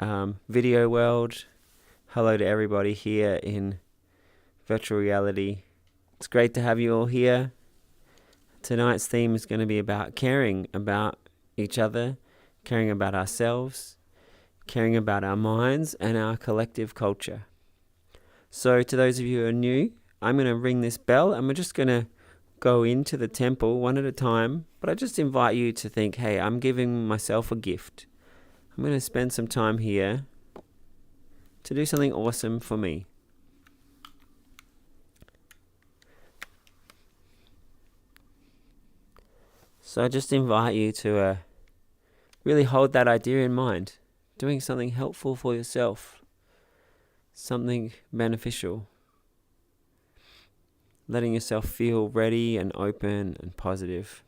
video world. Hello to everybody here in virtual reality. It's great to have you all here. Tonight's theme is going to be about caring about each other, caring about ourselves, caring about our minds and our collective culture. So to those of you who are new, I'm going to ring this bell and we're just going to go into the temple one at a time. But I just invite you to think, hey, I'm giving myself a gift. I'm going to spend some time here to do something awesome for me. So I just invite you to really hold that idea in mind. Doing something helpful for yourself. Something beneficial. Letting yourself feel ready and open and positive.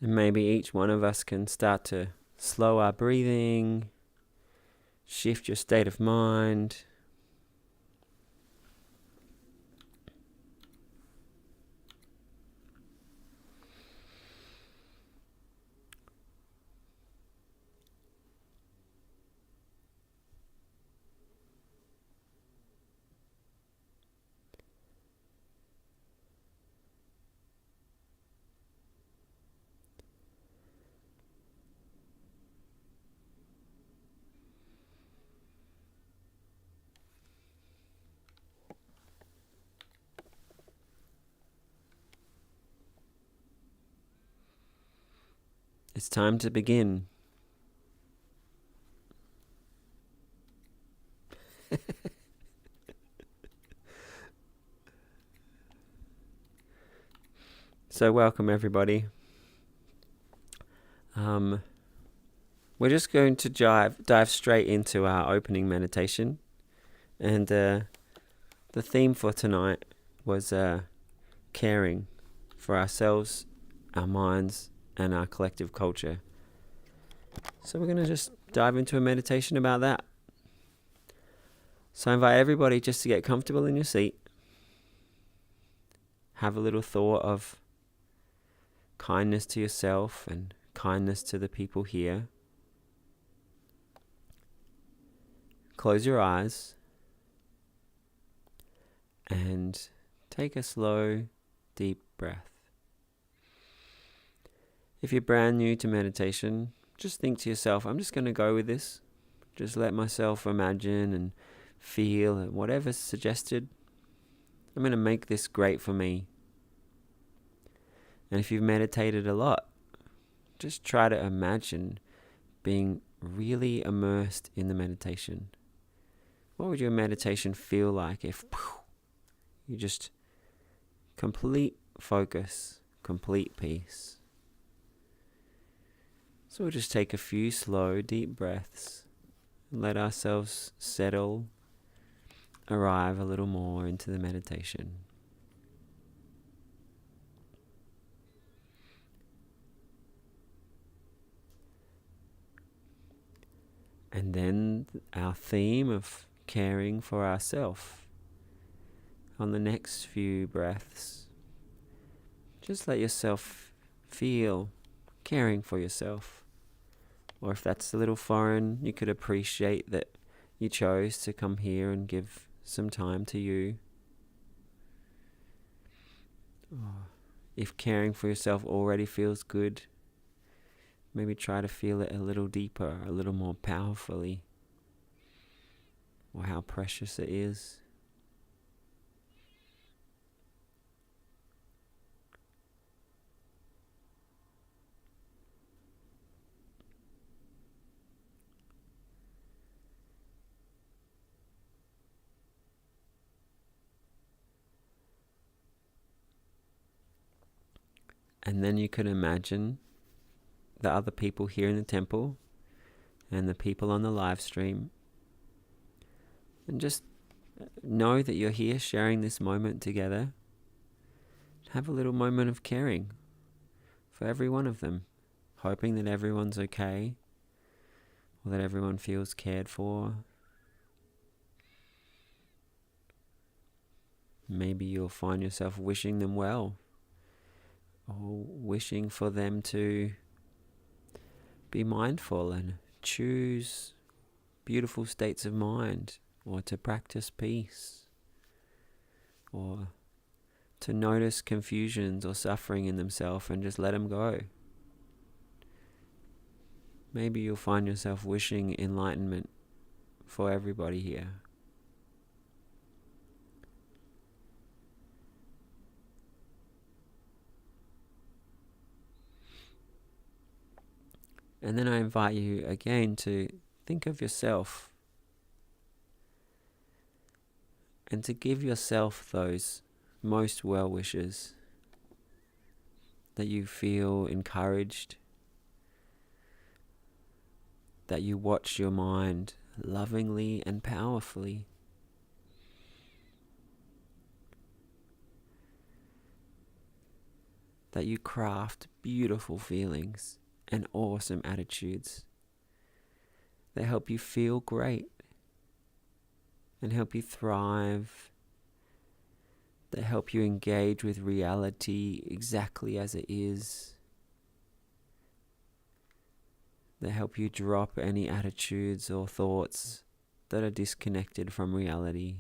And maybe each one of us can start to slow our breathing, shift your state of mind. It's time to begin. So welcome everybody. We're just going to dive straight into our opening meditation. And the theme for tonight was caring for ourselves, our minds, and our collective culture. So we're going to just dive into a meditation about that. So I invite everybody just to get comfortable in your seat. Have a little thought of kindness to yourself and kindness to the people here. Close your eyes and take a slow, deep breath. If you're brand new to meditation, just think to yourself, I'm just going to go with this. Just let myself imagine and feel and whatever's suggested. I'm going to make this great for me. And if you've meditated a lot, just try to imagine being really immersed in the meditation. What would your meditation feel like if you just complete focus, complete peace? So we'll just take a few slow, deep breaths and let ourselves settle, arrive a little more into the meditation. And then our theme of caring for ourselves. On the next few breaths, just let yourself feel caring for yourself. Or if that's a little foreign, you could appreciate that you chose to come here and give some time to you. If caring for yourself already feels good, maybe try to feel it a little deeper, a little more powerfully, or how precious it is. And then you can imagine the other people here in the temple and the people on the live stream. And just know that you're here sharing this moment together. Have a little moment of caring. for every one of them, hoping that everyone's okay or that everyone feels cared for. Maybe you'll find yourself wishing them well, or wishing for them to be mindful and choose beautiful states of mind, or to practice peace, or to notice confusions or suffering in themselves and just let them go. Maybe you'll find yourself wishing enlightenment for everybody here. And then I invite you again to think of yourself and to give yourself those most well wishes, that you feel encouraged, that you watch your mind lovingly and powerfully, that you craft beautiful feelings and awesome attitudes that help you feel great and help you thrive, that help you engage with reality exactly as it is, that help you drop any attitudes or thoughts that are disconnected from reality,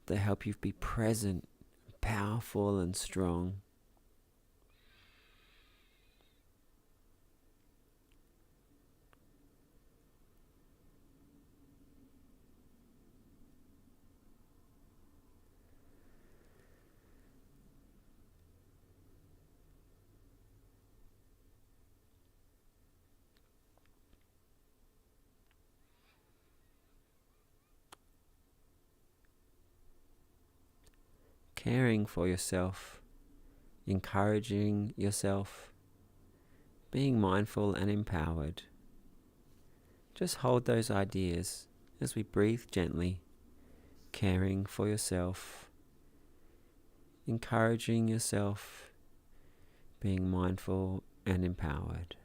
that help you be present, powerful and strong. Caring for yourself, encouraging yourself, being mindful and empowered. Just hold those ideas as we breathe gently, caring for yourself, encouraging yourself, being mindful and empowered.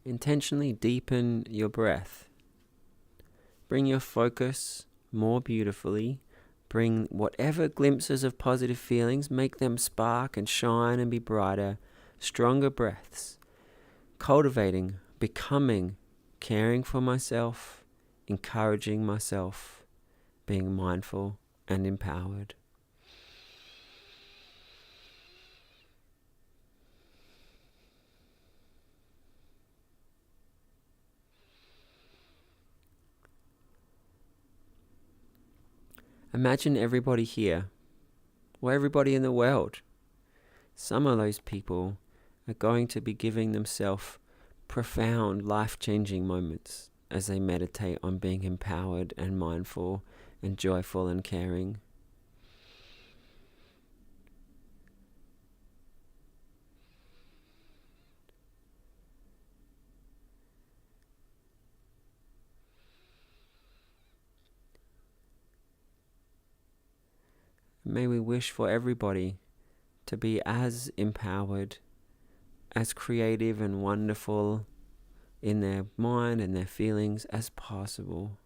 Intentionally deepen your breath. Bring your focus more beautifully. Bring whatever glimpses of positive feelings, make them spark and shine and be brighter. Stronger breaths. Cultivating, becoming, caring for myself, encouraging myself, being mindful and empowered. Imagine everybody here, or everybody in the world. Some of those people are going to be giving themselves profound, life-changing moments as they meditate on being empowered and mindful and joyful and caring. May we wish for everybody to be as empowered, as creative and wonderful in their mind and their feelings as possible.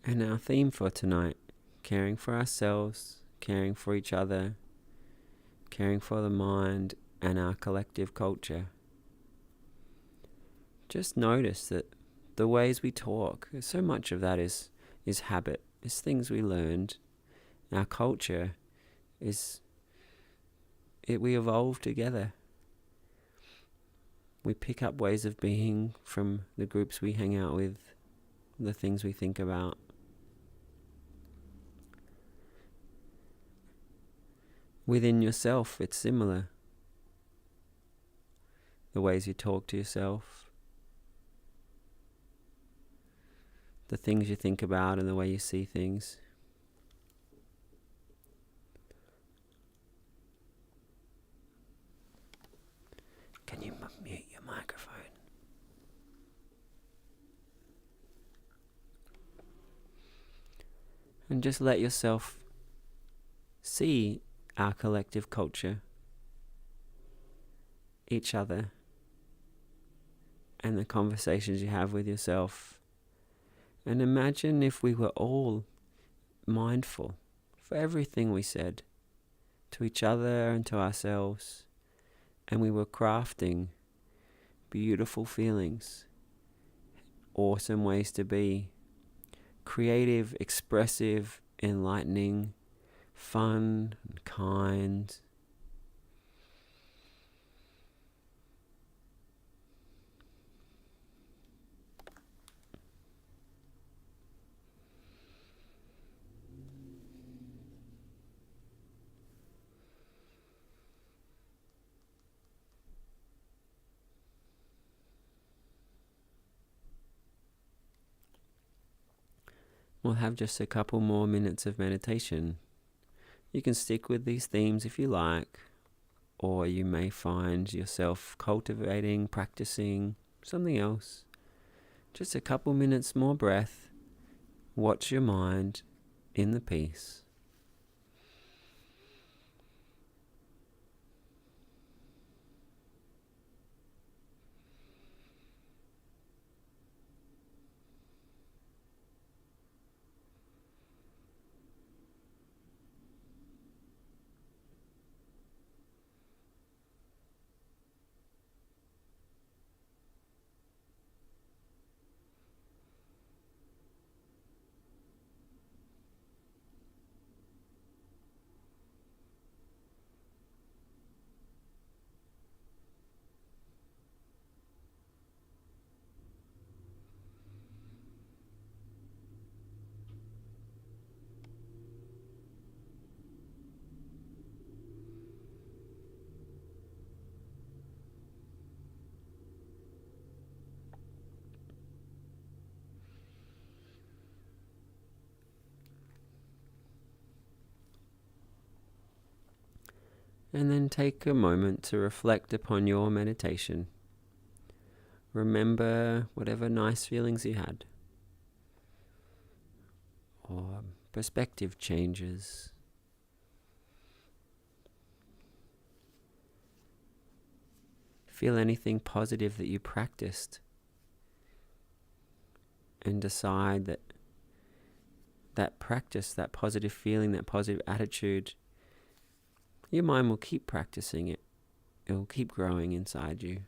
And our theme for tonight, caring for ourselves, caring for each other, caring for the mind and our collective culture. Just notice that the ways we talk, so much of that is habit, is things we learned. Our culture we evolve together. We pick up ways of being from the groups we hang out with, the things we think about. Within yourself, it's similar. The ways you talk to yourself, the things you think about and the way you see things. Can you mute your microphone? And just let yourself see our collective culture, each other, and the conversations you have with yourself. And imagine if we were all mindful for everything we said to each other and to ourselves, and we were crafting beautiful feelings, awesome ways to be, creative, expressive, enlightening, fun, and kind. We'll have just a couple more minutes of meditation. You can stick with these themes if you like, or you may find yourself cultivating, practicing something else. Just a couple minutes more breath. Watch your mind in the peace. And then take a moment to reflect upon your meditation. Remember whatever nice feelings you had, or perspective changes. Feel anything positive that you practiced, and decide that practice, that positive feeling, that positive attitude, your mind will keep practicing it. It will keep growing inside you.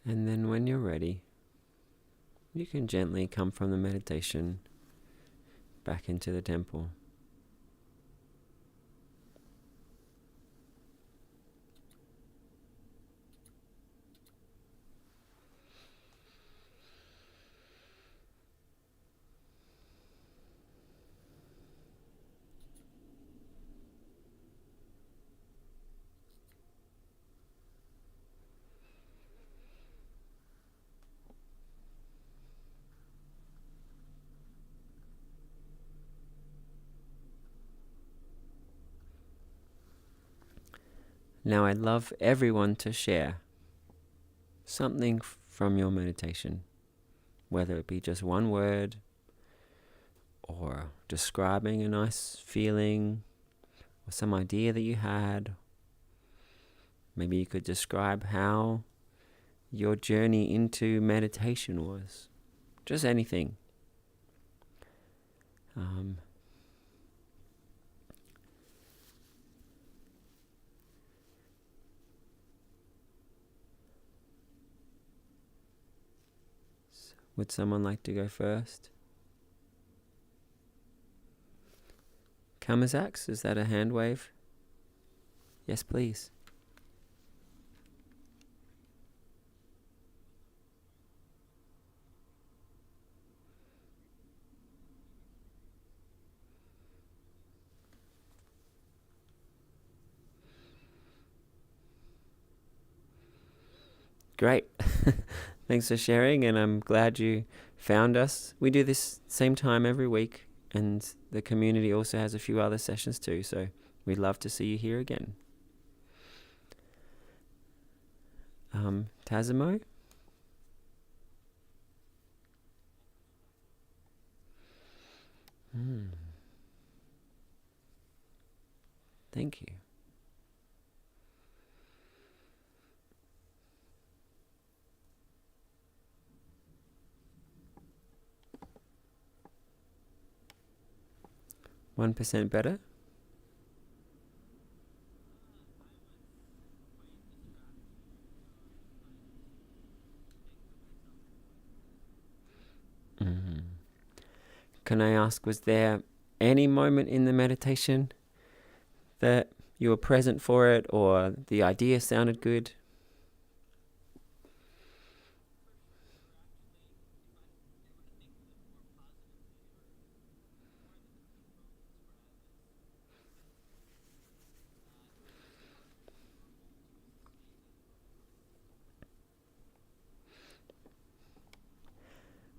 And then when you're ready, you can gently come from the meditation back into the temple. Now I'd love everyone to share something from your meditation, whether it be just one word or describing a nice feeling or some idea that you had. Maybe you could describe how your journey into meditation was. Just anything. Would someone like to go first? Kamazax, is that a hand wave? Yes, please. Great. Thanks for sharing, and I'm glad you found us. We do this same time every week, and the community also has a few other sessions too, so we'd love to see you here again. Tazimo? Thank you. %1 better? Can I ask, was there any moment in the meditation that you were present for it, or the idea sounded good?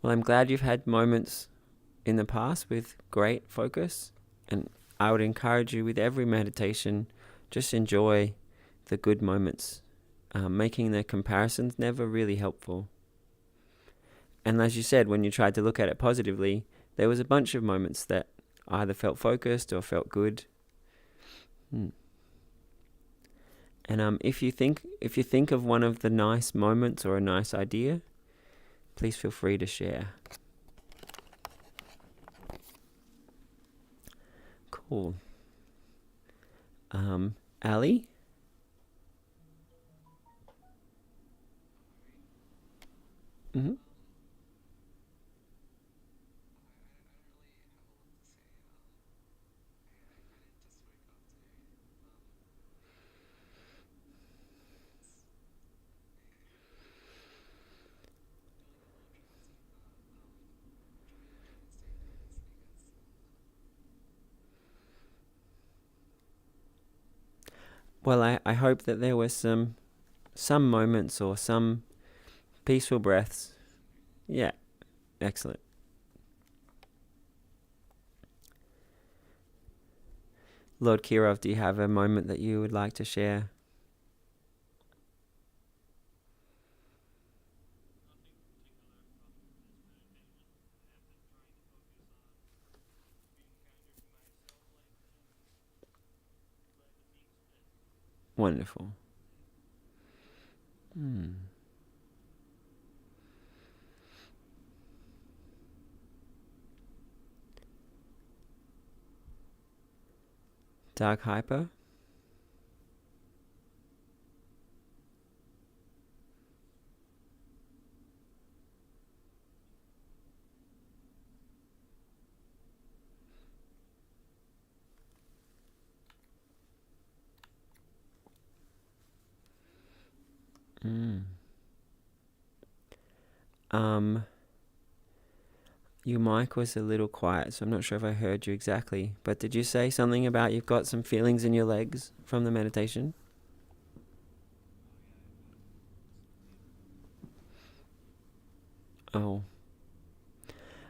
Well, I'm glad you've had moments in the past with great focus, and I would encourage you with every meditation, just enjoy the good moments. Making the comparisons never really helpful. And as you said, when you tried to look at it positively, there was a bunch of moments that either felt focused or felt good. And if you think of one of the nice moments or a nice idea, please feel free to share. Cool. Ali? Mm-hmm. Well, I hope that there were some moments or some peaceful breaths. Yeah, excellent. Lord Kirov, do you have a moment that you would like to share? Wonderful. Dark Hyper? Your mic was a little quiet, so I'm not sure if I heard you exactly. But did you say something about you've got some feelings in your legs from the meditation? Oh.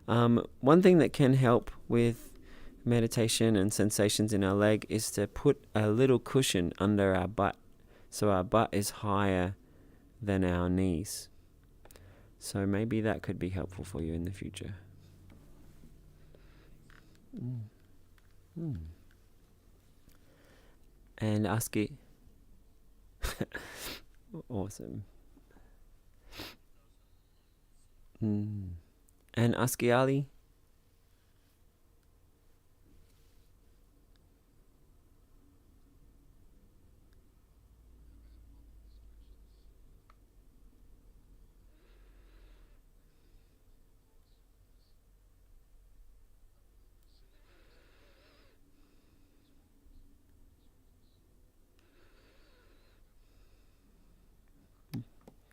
One thing that can help with meditation and sensations in our leg is to put a little cushion under our butt. So our butt is higher than our knees. So maybe that could be helpful for you in the future. And Aski. Awesome. And Aski Ali.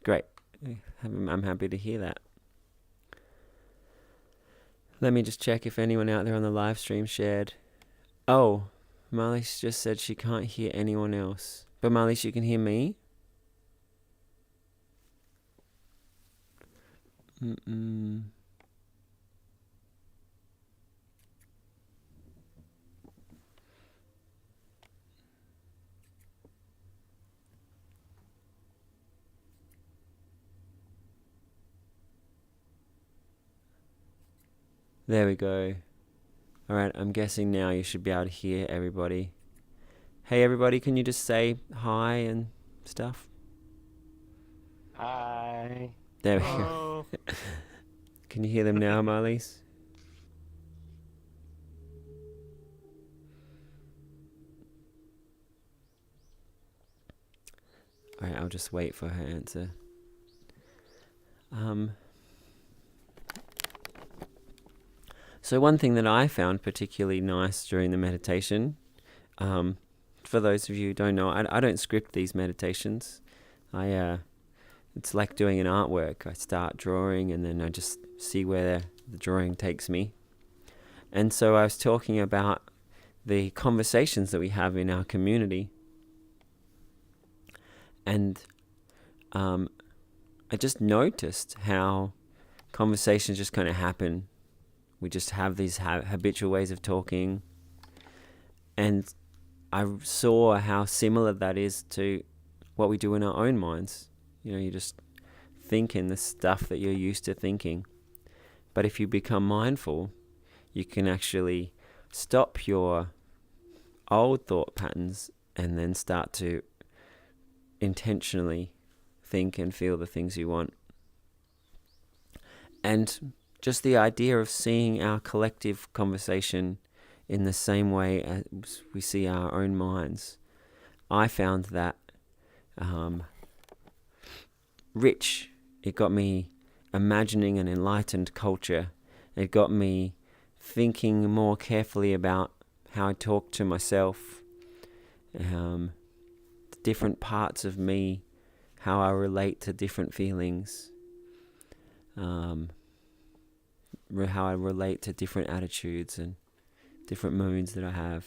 Great. I'm happy to hear that. Let me just check if anyone out there on the live stream shared. Oh, Marlies just said she can't hear anyone else. But Marlies, you can hear me? There we go. Alright, I'm guessing now you should be able to hear everybody. Hey everybody, can you just say hi and stuff? Hi. There we go. Can you hear them now, Marlies? Alright, I'll just wait for her answer. So one thing that I found particularly nice during the meditation, for those of you who don't know, I don't script these meditations. It's like doing an artwork. I start drawing and then I just see where the drawing takes me. And so I was talking about the conversations that we have in our community. And I just noticed how conversations just kind of happen. We just have these habitual ways of talking. And I saw how similar that is to what we do in our own minds. You know, you just think in the stuff that you're used to thinking. But if you become mindful, you can actually stop your old thought patterns and then start to intentionally think and feel the things you want. And just the idea of seeing our collective conversation in the same way as we see our own minds, I found that rich. It got me imagining an enlightened culture. It got me thinking more carefully about how I talk to myself, different parts of me, how I relate to different feelings, how I relate to different attitudes and different moods that I have.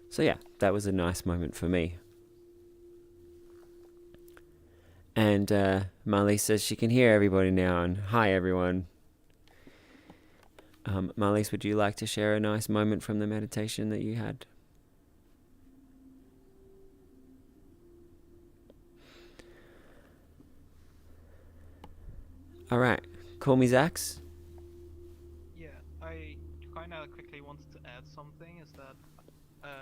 So yeah, that was a nice moment for me. And Marlies says she can hear everybody now, and hi everyone. Marlies, would you like to share a nice moment from the meditation that you had? All right, call me Zax. Yeah, I kind of quickly wanted to add something, is that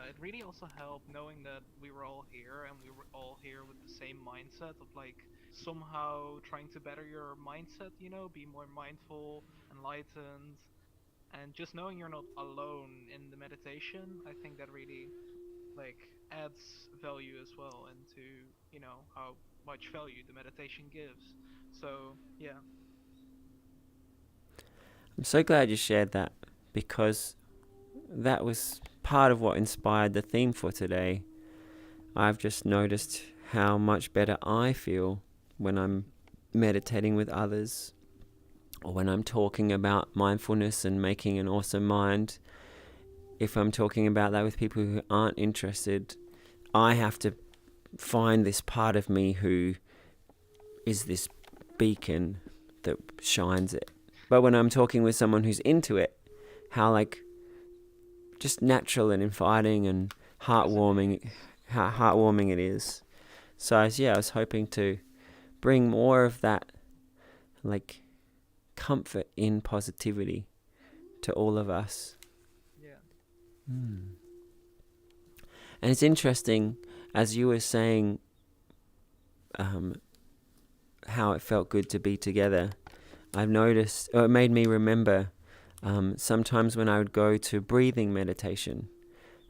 it really also helped knowing that we were all here and we were all here with the same mindset of like somehow trying to better your mindset, you know, be more mindful, enlightened, and just knowing you're not alone in the meditation. I think that really like adds value as well into, you know, how much value the meditation gives. So yeah. I'm so glad you shared that, because that was part of what inspired the theme for today. I've just noticed how much better I feel when I'm meditating with others, or when I'm talking about mindfulness and making an awesome mind. If I'm talking about that with people who aren't interested, I have to find this part of me who is this beacon that shines it. But when I'm talking with someone who's into it, how like just natural and inviting and Yes, it heartwarming, is. how heartwarming it is. So I was hoping to bring more of that, like, comfort in positivity to all of us. Yeah. Mm. And it's interesting, as you were saying, um, how it felt good to be together. I've noticed, or it made me remember, sometimes when I would go to breathing meditation,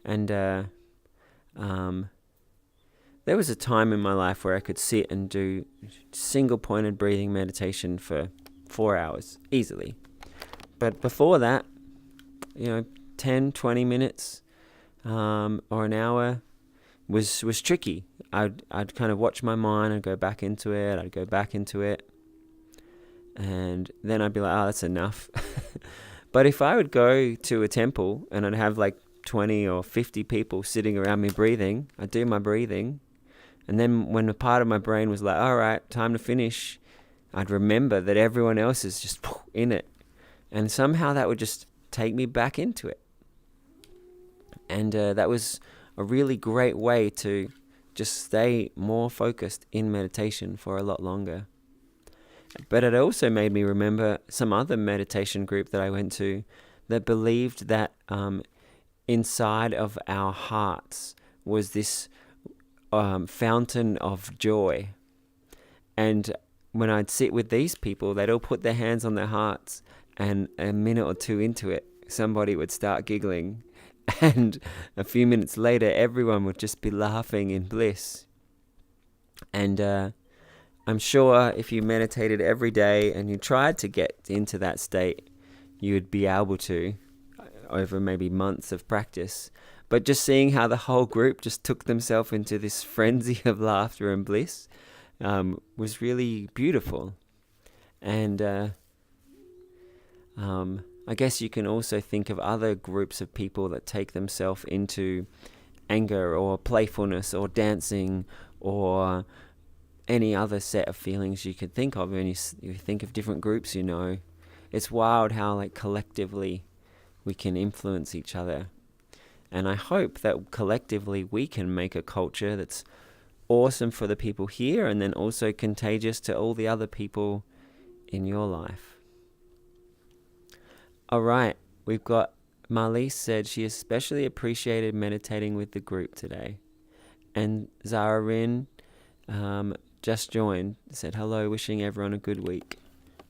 and there was a time in my life where I could sit and do single pointed breathing meditation for 4 hours easily. But before that, 10, 20 minutes or an hour was tricky. I'd kind of watch my mind and go back into it. I'd go back into it. And then I'd be like, oh, that's enough. But if I would go to a temple and I'd have like 20 or 50 people sitting around me breathing, I'd do my breathing. And then when a part of my brain was like, all right, time to finish, I'd remember that everyone else is just in it. And somehow that would just take me back into it. And that was a really great way to just stay more focused in meditation for a lot longer. But it also made me remember some other meditation group that I went to that believed that inside of our hearts was this fountain of joy. And when I'd sit with these people, they'd all put their hands on their hearts, and a minute or two into it, somebody would start giggling. And a few minutes later, everyone would just be laughing in bliss. And I'm sure if you meditated every day and you tried to get into that state, you would be able to over maybe months of practice. But just seeing how the whole group just took themselves into this frenzy of laughter and bliss was really beautiful. And I guess you can also think of other groups of people that take themselves into anger or playfulness or dancing or any other set of feelings you could think of. When you think of different groups, it's wild how like collectively we can influence each other. And I hope that collectively we can make a culture that's awesome for the people here and then also contagious to all the other people in your life. All right, we've got Marlise said she especially appreciated meditating with the group today. And Zara Rin just joined, said hello, wishing everyone a good week.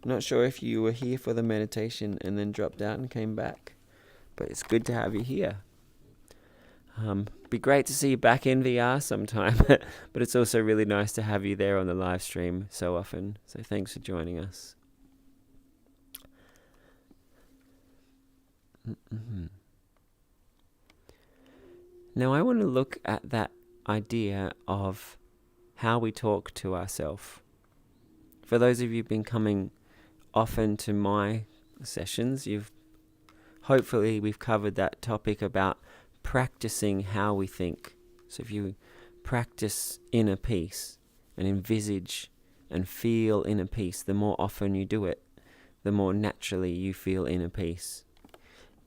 Not sure if you were here for the meditation and then dropped out and came back, but it's good to have you here. Be great to see you back in VR sometime, but it's also really nice to have you there on the live stream so often. So thanks for joining us. Now I want to look at that idea of how we talk to ourselves. For those of you who've been coming often to my sessions, hopefully we've covered that topic about practicing how we think. So if you practice inner peace and envisage and feel inner peace, the more often you do it, the more naturally you feel inner peace.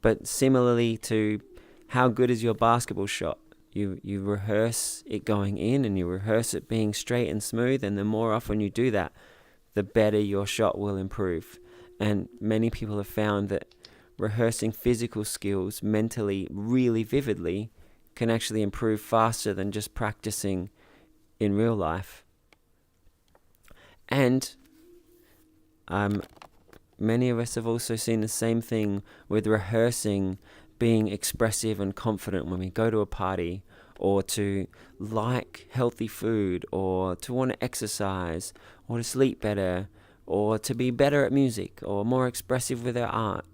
But similarly to how good is your basketball shot, you rehearse it going in and you rehearse it being straight and smooth, and the more often you do that, the better your shot will improve. And many people have found that rehearsing physical skills mentally really vividly can actually improve faster than just practicing in real life. And many of us have also seen the same thing with rehearsing being expressive and confident when we go to a party, or to like healthy food, or to want to exercise, or to sleep better, or to be better at music, or more expressive with our art.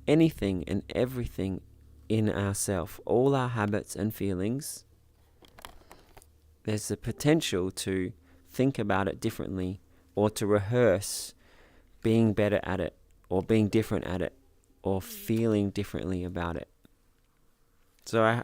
Anything and everything in ourself, all our habits and feelings, there's the potential to think about it differently, or to rehearse being better at it, or being different at it, or feeling differently about it. So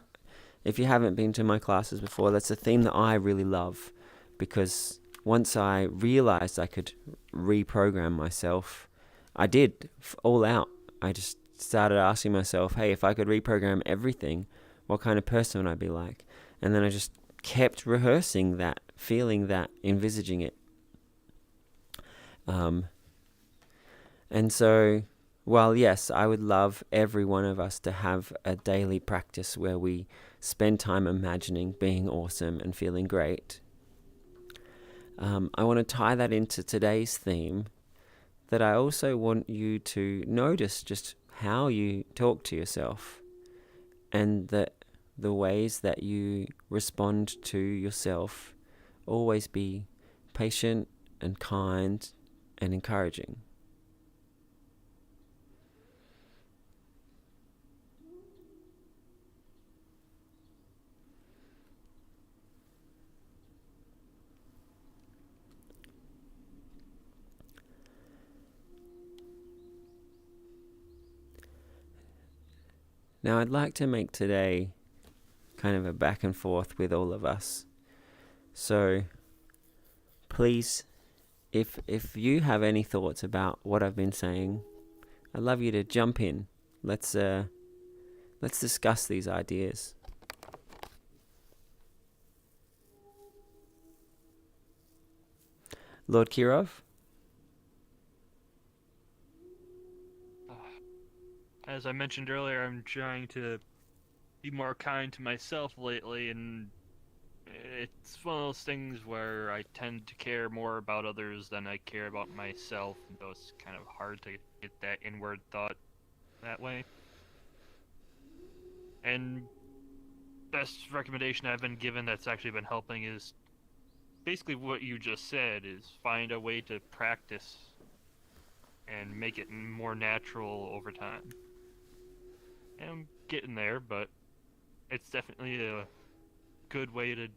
if you haven't been to my classes before, that's a theme that I really love, because once I realized I could reprogram myself, I did all out. I just started asking myself, hey, if I could reprogram everything, What kind of person would I be like? And then I just kept rehearsing that, feeling that, envisaging it. And so, while yes, I would love every one of us to have a daily practice where we spend time imagining being awesome and feeling great, I want to tie that into today's theme, that I also want you to notice just how you talk to yourself, and that the ways that you respond to yourself always be patient and kind and encouraging. Now, I'd like to make today kind of a back and forth with all of us. So, please, if you have any thoughts about what I've been saying, I'd love you to jump in. Let's discuss these ideas. Lord Kirov? As I mentioned earlier, I'm trying to be more kind to myself lately, and it's one of those things where I tend to care more about others than I care about myself, and so it's kind of hard to get that inward thought that way. And best recommendation I've been given that's actually been helping is basically what you just said, is find a way to practice and make it more natural over time. And I'm getting there, but it's definitely a good way to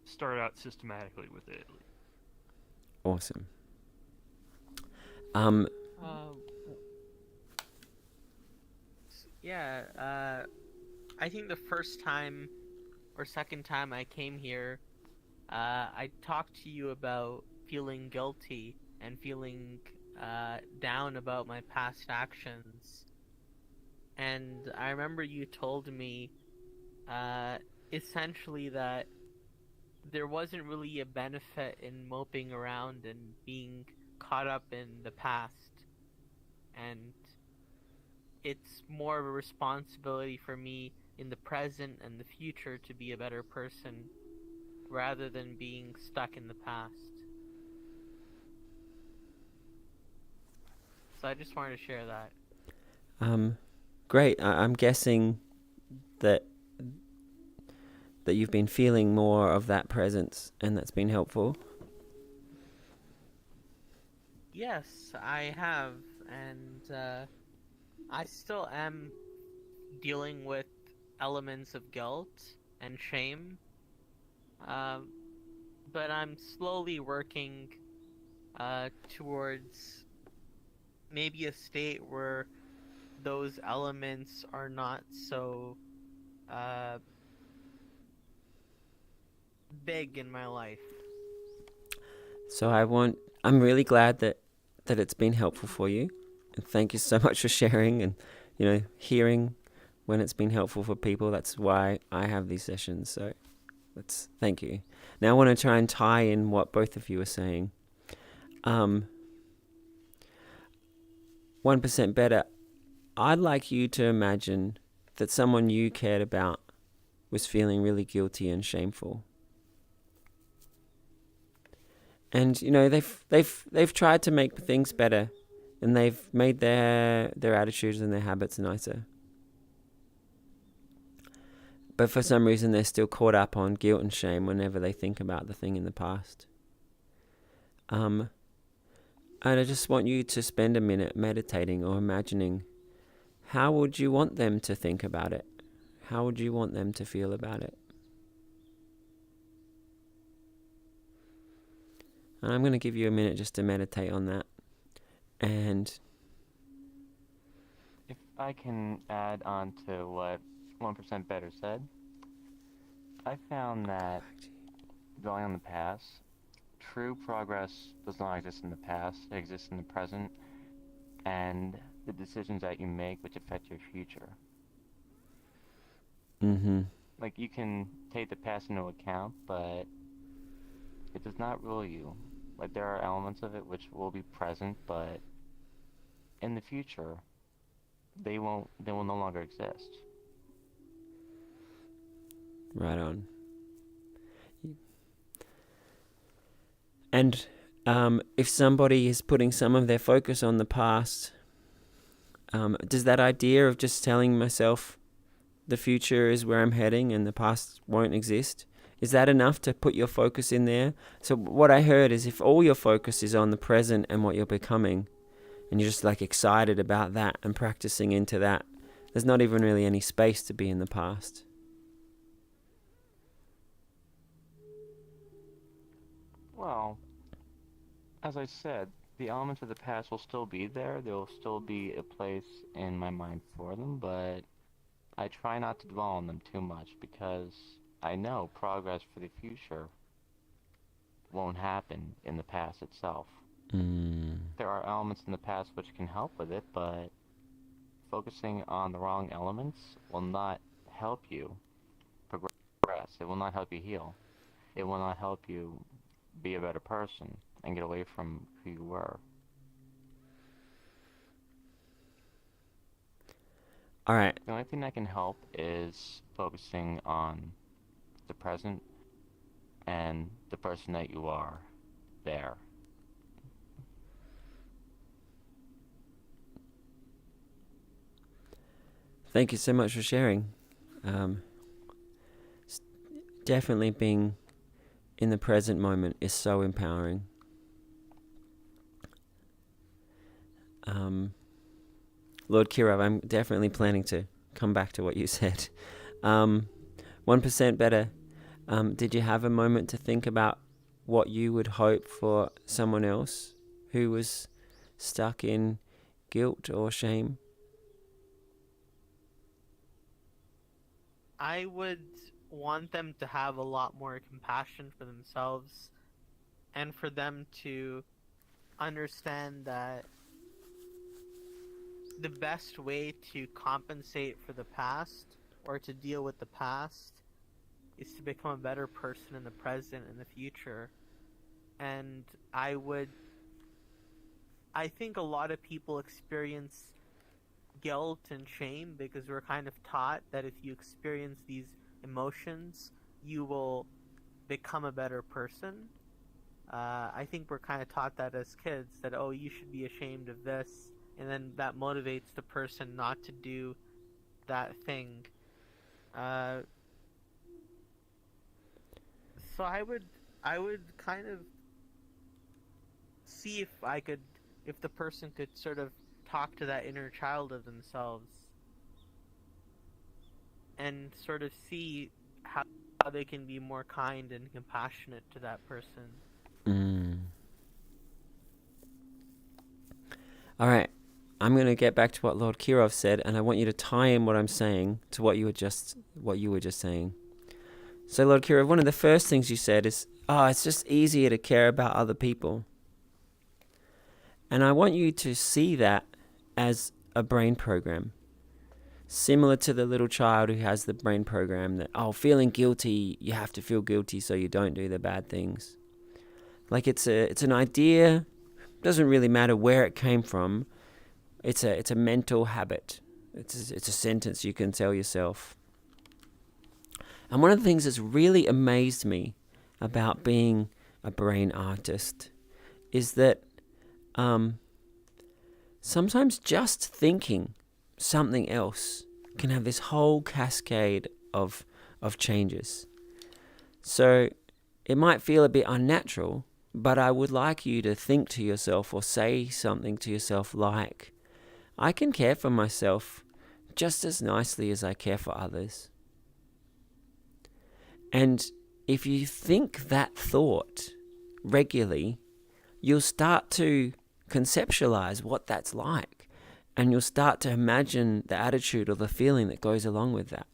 start out systematically with it. Awesome. Uh, yeah, I think the first time or second time I came here, I talked to you about feeling guilty and feeling down about my past actions. And I remember you told me essentially that there wasn't really a benefit in moping around and being caught up in the past. And it's more of a responsibility for me in the present and the future to be a better person rather than being stuck in the past. So I just wanted to share that. Great. I'm guessing that you've been feeling more of that presence, and that's been helpful. Yes, I have, and I still am dealing with elements of guilt and shame, but I'm slowly working towards maybe a state where those elements are not so big in my life. So I'm really glad that it's been helpful for you, and thank you so much for sharing and hearing when it's been helpful for people. That's why I have these sessions. So thank you. Now I want to try and tie in what both of you are saying. 1% better. I'd like you to imagine that someone you cared about was feeling really guilty and shameful. And they've tried to make things better, and they've made their attitudes and their habits nicer. But for some reason they're still caught up on guilt and shame whenever they think about the thing in the past. And I just want you to spend a minute meditating or imagining, how would you want them to think about it? How would you want them to feel about it? And I'm going to give you a minute just to meditate on that. And if I can add on to what 1% Better said, I found that dwelling on the past, true progress does not exist in the past, it exists in the present, and the decisions that you make which affect your future. Mm-hmm. Like, you can take the past into account, but it does not rule you. Like, there are elements of it which will be present, but in the future, they will no longer exist. Right on. And if somebody is putting some of their focus on the past, does that idea of just telling myself the future is where I'm heading and the past won't exist, is that enough to put your focus in there? So what I heard is if all your focus is on the present and what you're becoming, and you're just like excited about that and practicing into that, there's not even really any space to be in the past. Well, as I said, the elements of the past will still be there. There will still be a place in my mind for them, but I try not to dwell on them too much because I know progress for the future won't happen in the past itself. There are elements in the past which can help with it, but focusing on the wrong elements will not help you progress. It will not help you heal. It will not help you be a better person and get away from who you were. All right. The only thing that can help is focusing on the present and the person that you are there. Thank you so much for sharing. Definitely being in the present moment is so empowering. Lord Kirov, I'm definitely planning to come back to what you said. 1% better. Did you have a moment to think about what you would hope for someone else who was stuck in guilt or shame? I would want them to have a lot more compassion for themselves and for them to understand that the best way to compensate for the past or to deal with the past is to become a better person in the present and the future. And I think a lot of people experience guilt and shame because we're kind of taught that if you experience these emotions, you will become a better person. I think we're kind of taught that as kids, that, oh, you should be ashamed of this, and then that motivates the person not to do that thing. So I would kind of see if the person could sort of talk to that inner child of themselves and sort of see how they can be more kind and compassionate to that person. All right. I'm going to get back to what Lord Kirov said, and I want you to tie in what I'm saying to what you were just saying. So, Lord Kirov, one of the first things you said is, it's just easier to care about other people. And I want you to see that as a brain program. Similar to the little child who has the brain program that, feeling guilty, you have to feel guilty so you don't do the bad things. Like it's an idea, doesn't really matter where it came from. It's a mental habit. It's a sentence you can tell yourself. And one of the things that's really amazed me about being a brain artist is that sometimes just thinking something else can have this whole cascade of changes. So it might feel a bit unnatural, but I would like you to think to yourself or say something to yourself like, I can care for myself just as nicely as I care for others. And if you think that thought regularly, you'll start to conceptualize what that's like, and you'll start to imagine the attitude or the feeling that goes along with that.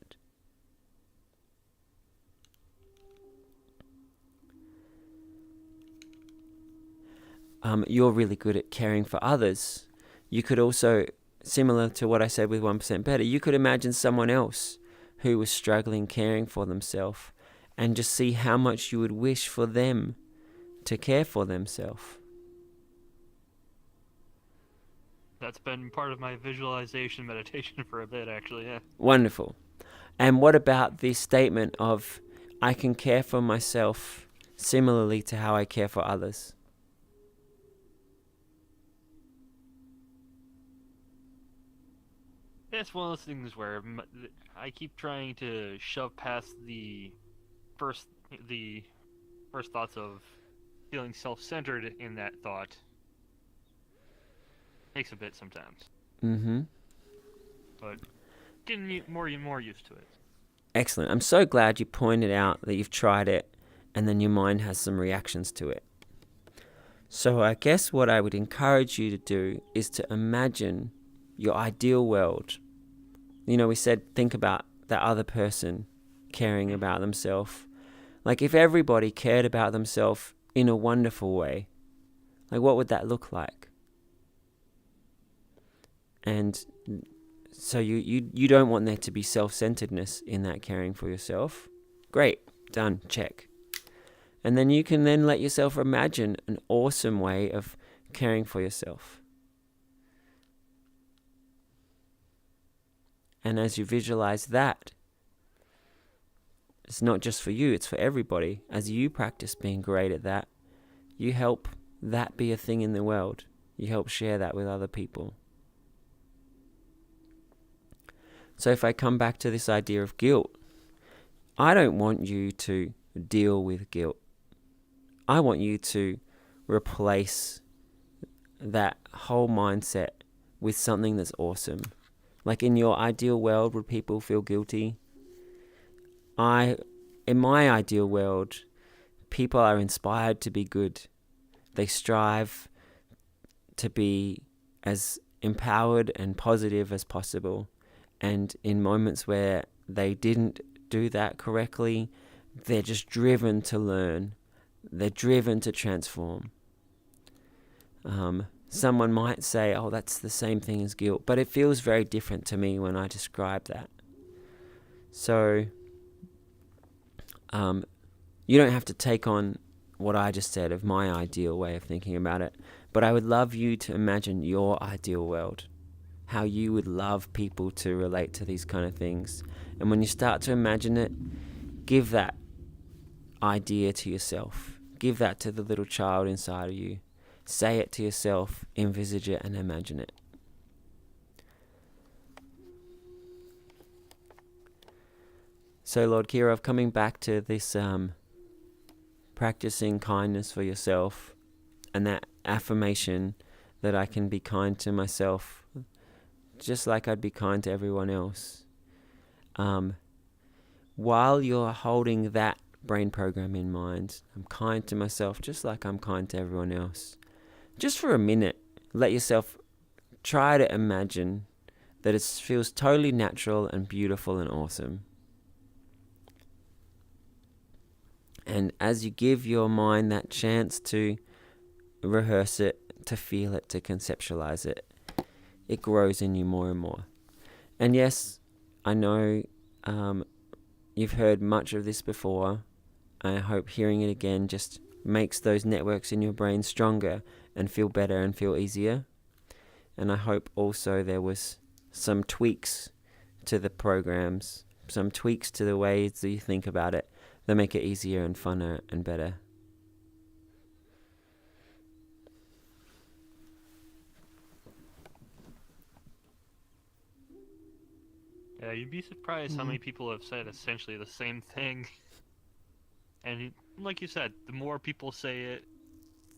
You're really good at caring for others. You could also, similar to what I said with 1% better, you could imagine someone else who was struggling caring for themselves, and just see how much you would wish for them to care for themselves. That's been part of my visualization meditation for a bit, actually, yeah. Wonderful. And what about the statement of, I can care for myself similarly to how I care for others? It's one of those things where I keep trying to shove past the first thoughts of feeling self-centered in that thought. Takes a bit sometimes, Mm-hmm. but getting more used to it. Excellent. I'm so glad you pointed out that you've tried it and then your mind has some reactions to it. So I guess what I would encourage you to do is to imagine your ideal world. You know, we said think about that other person caring about themselves. Like if everybody cared about themselves in a wonderful way, like what would that look like? And so you don't want there to be self-centeredness in that caring for yourself. Great, done, check. And then you can then let yourself imagine an awesome way of caring for yourself. And as you visualize that, it's not just for you, it's for everybody. As you practice being great at that, you help that be a thing in the world. You help share that with other people. So if I come back to this idea of guilt, I don't want you to deal with guilt. I want you to replace that whole mindset with something that's awesome. Like in your ideal world, would people feel guilty? In my ideal world, people are inspired to be good. They strive to be as empowered and positive as possible. And in moments where they didn't do that correctly, they're just driven to learn. They're driven to transform. Someone might say, oh, that's the same thing as guilt, but it feels very different to me when I describe that. So, you don't have to take on what I just said of my ideal way of thinking about it, but I would love you to imagine your ideal world, how you would love people to relate to these kind of things. And when you start to imagine it, give that idea to yourself. Give that to the little child inside of you. Say it to yourself, envisage it, and imagine it. So Lord Kirov, coming back to this practicing kindness for yourself and that affirmation that I can be kind to myself just like I'd be kind to everyone else. While you're holding that brain program in mind, I'm kind to myself just like I'm kind to everyone else. Just for a minute, let yourself try to imagine that it feels totally natural and beautiful and awesome. And as you give your mind that chance to rehearse it, to feel it, to conceptualize it, it grows in you more and more. And yes, I know you've heard much of this before. I hope hearing it again just makes those networks in your brain stronger and feel better and feel easier. And I hope also there was some tweaks to the programs, some tweaks to the ways that you think about it that make it easier and funner and better. Yeah, you'd be surprised how many people have said essentially the same thing. And like you said, the more people say it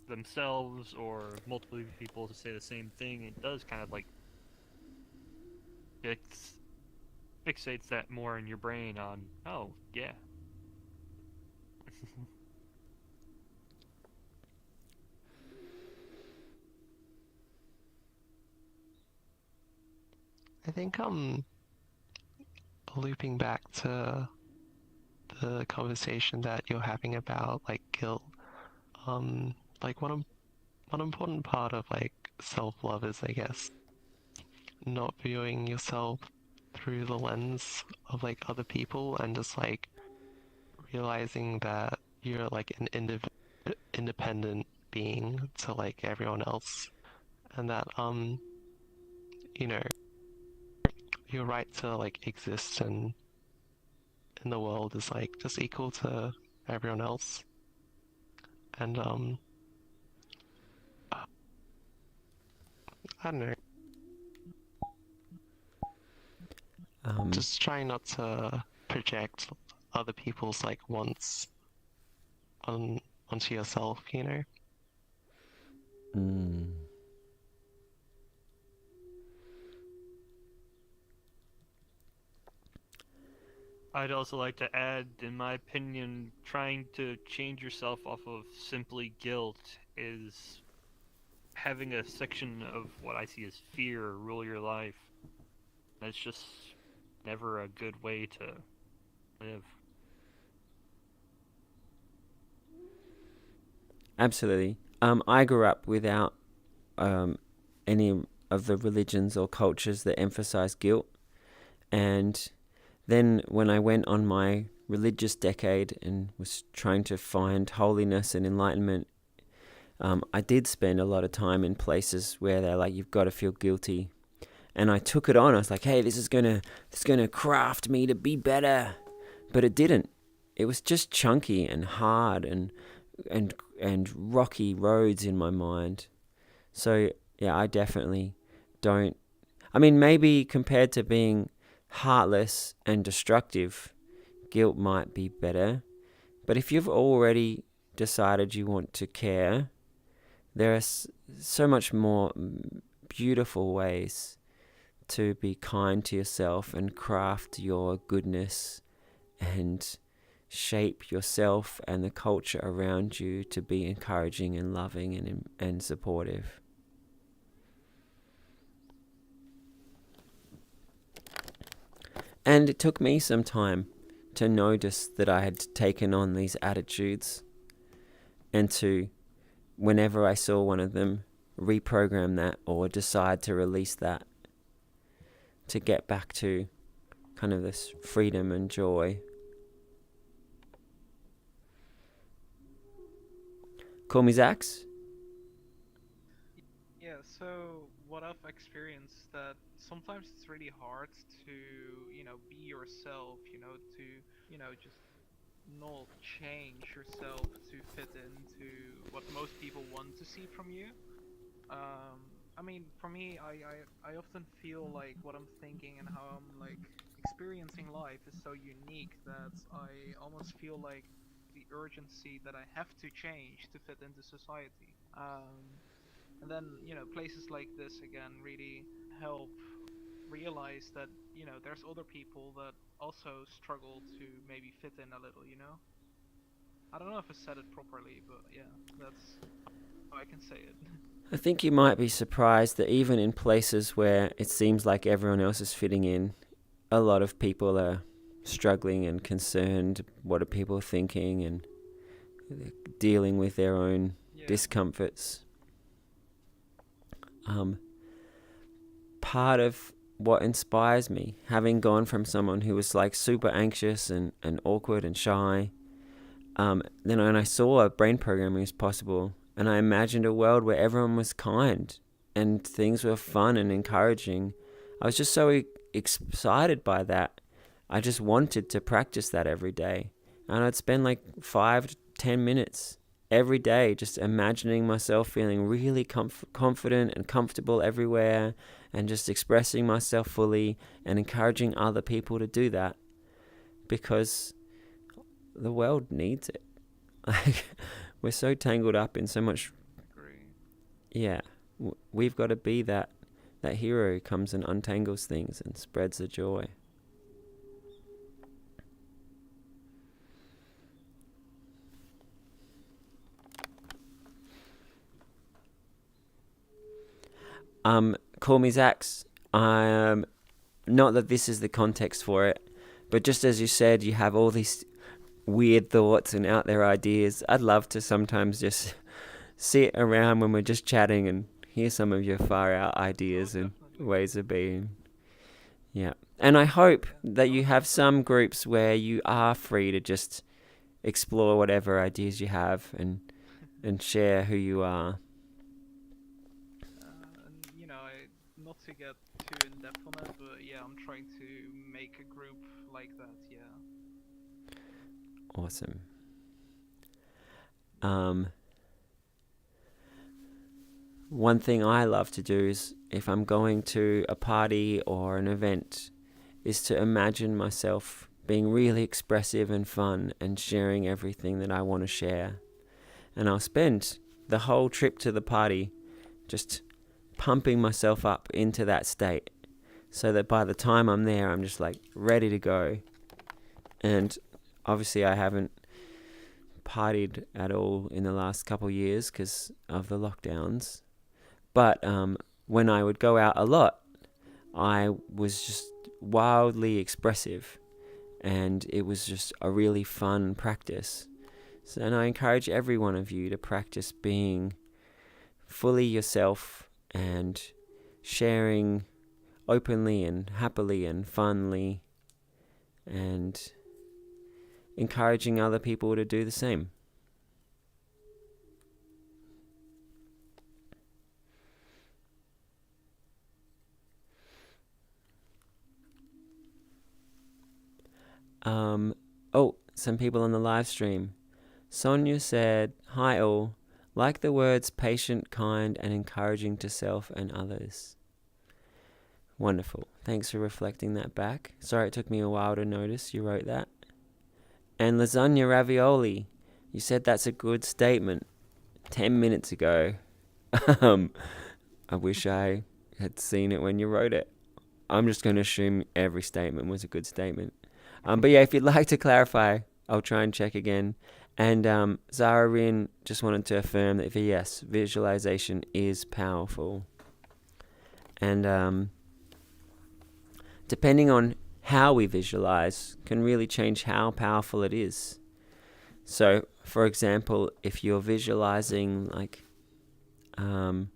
themselves or multiple people say the same thing, it does kind of like it fixates that more in your brain on, oh, yeah. I think looping back to the conversation that you're having about like guilt, like one important part of like self-love is, I guess, not viewing yourself through the lens of like other people and just like realizing that you're like an independent being to like everyone else, and that you know your right to like exist in the world is like just equal to everyone else, and I don't know, just trying not to project other people's like wants onto yourself, you know. Mm. I'd also like to add, in my opinion, trying to change yourself off of simply guilt is having a section of what I see as fear rule your life. That's just never a good way to live. Absolutely. I grew up without any of the religions or cultures that emphasize guilt, and then when I went on my religious decade and was trying to find holiness and enlightenment, I did spend a lot of time in places where they're like, you've got to feel guilty. And I took it on. I was like, hey, this is gonna craft me to be better. But it didn't. It was just chunky and hard and rocky roads in my mind. So yeah, I definitely don't. I mean, maybe compared to being heartless and destructive, guilt might be better. But if you've already decided you want to care, there are so much more beautiful ways to be kind to yourself and craft your goodness and shape yourself and the culture around you to be encouraging and loving and supportive. And it took me some time to notice that I had taken on these attitudes and to, whenever I saw one of them, reprogram that or decide to release that to get back to kind of this freedom and joy. Call me Zax. Yeah, so what I've experienced that sometimes it's really hard to, be yourself, to, just not change yourself to fit into what most people want to see from you. I mean, for me, I often feel like what I'm thinking and how I'm like experiencing life is so unique that I almost feel like the urgency that I have to change to fit into society. And then, places like this again really help realize that, there's other people that also struggle to maybe fit in a little. I don't know if I said it properly, but yeah, that's how I can say it. I think you might be surprised that even in places where it seems like everyone else is fitting in, a lot of people are struggling and concerned. What are people thinking, and dealing with their own discomforts. Part of what inspires me, having gone from someone who was like super anxious and awkward and shy, then when I saw brain programming was possible, and I imagined a world where everyone was kind and things were fun and encouraging, I was just so excited by that. I just wanted to practice that every day. And I'd spend like 5 to 10 minutes every day just imagining myself feeling really confident and comfortable everywhere, and just expressing myself fully and encouraging other people to do that, because the world needs it. Like, we're so tangled up in so much. Yeah, we've got to be that hero who comes and untangles things and spreads the joy. Call me Zax. Not that this is the context for it, but just as you said, you have all these weird thoughts and out there ideas. I'd love to sometimes just sit around when we're just chatting and hear some of your far out ideas and ways of being. Yeah. And I hope that you have some groups where you are free to just explore whatever ideas you have and share who you are. And not to get too in depth on it, but yeah, I'm trying to make a group like that. Yeah. Awesome. One thing I love to do is, if I'm going to a party or an event, is to imagine myself being really expressive and fun and sharing everything that I want to share. And I'll spend the whole trip to the party just pumping myself up into that state, so that by the time I'm there, I'm just like ready to go. And obviously I haven't partied at all in the last couple of years because of the lockdowns. But when I would go out a lot, I was just wildly expressive, and it was just a really fun practice. So, and I encourage every one of you to practice being fully yourself and sharing openly and happily and funly, and encouraging other people to do the same. Some people on the live stream. Sonia said, "Hi all. Like the words patient, kind, and encouraging to self and others." Wonderful. Thanks for reflecting that back. Sorry it took me a while to notice you wrote that. And lasagna ravioli. You said that's a good statement 10 minutes ago. I wish I had seen it when you wrote it. I'm just going to assume every statement was a good statement. But yeah, if you'd like to clarify, I'll try and check again. And Zara Rin just wanted to affirm that yes, visualization is powerful. And depending on how we visualize can really change how powerful it is. So, for example, if you're visualizing like, I'll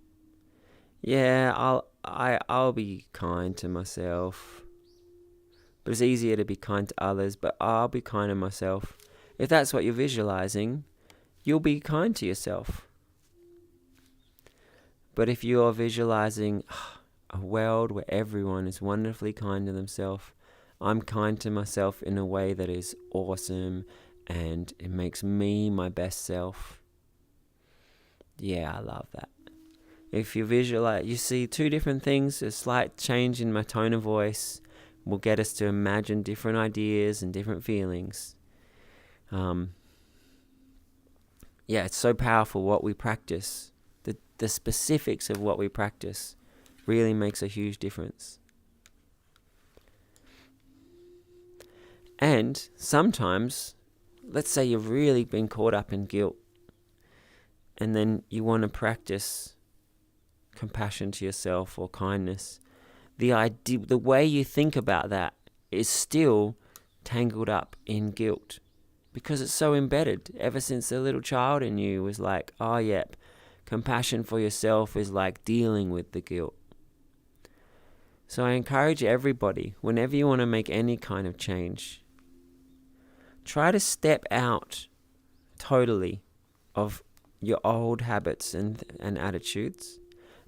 be kind to myself. But it's easier to be kind to others, but I'll be kind to myself. If that's what you're visualizing, you'll be kind to yourself. But if you're visualizing a world where everyone is wonderfully kind to themselves, I'm kind to myself in a way that is awesome and it makes me my best self. Yeah, I love that. If you visualize, you see two different things, a slight change in my tone of voice will get us to imagine different ideas and different feelings. It's so powerful what we practice. The specifics of what we practice really makes a huge difference. And sometimes, let's say you've really been caught up in guilt, and then you want to practice compassion to yourself or kindness. The way you think about that is still tangled up in guilt, because it's so embedded. Ever since the little child in you was like, oh yep, compassion for yourself is like dealing with the guilt. So I encourage everybody, whenever you want to make any kind of change, try to step out totally of your old habits and attitudes.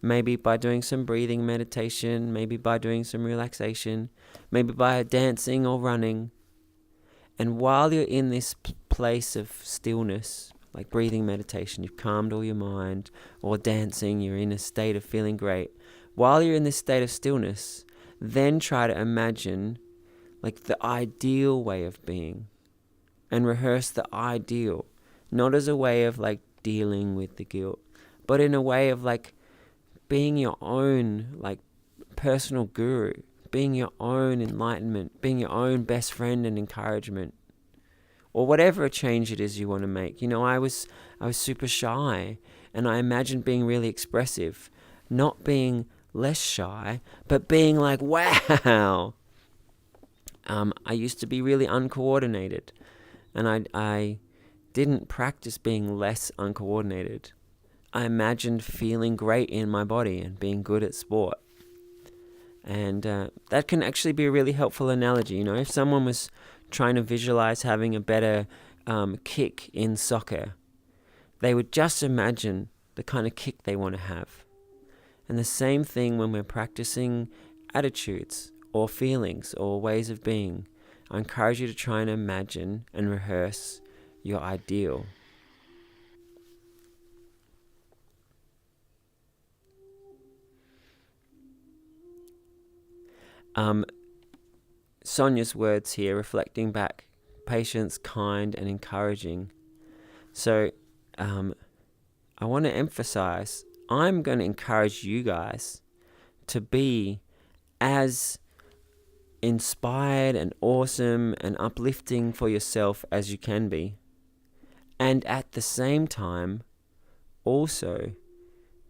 Maybe by doing some breathing meditation, maybe by doing some relaxation, maybe by dancing or running. And while you're in this place of stillness, like breathing meditation, you've calmed all your mind, or dancing, you're in a state of feeling great. While you're in this state of stillness, then try to imagine like the ideal way of being, and rehearse the ideal, not as a way of like dealing with the guilt, but in a way of like being your own like personal guru, being your own enlightenment, being your own best friend and encouragement, or whatever a change it is you want to make. I was super shy, and I imagined being really expressive, not being less shy, but being like, wow. I used to be really uncoordinated, and I didn't practice being less uncoordinated. I imagined feeling great in my body and being good at sport. And that can actually be a really helpful analogy. You know, if someone was trying to visualize having a better kick in soccer, they would just imagine the kind of kick they want to have. And the same thing when we're practicing attitudes or feelings or ways of being. I encourage you to try and imagine and rehearse your ideal. Sonia's words here, reflecting back, patience, kind, and encouraging. So, I want to emphasize, I'm going to encourage you guys to be as inspired and awesome and uplifting for yourself as you can be. And at the same time, also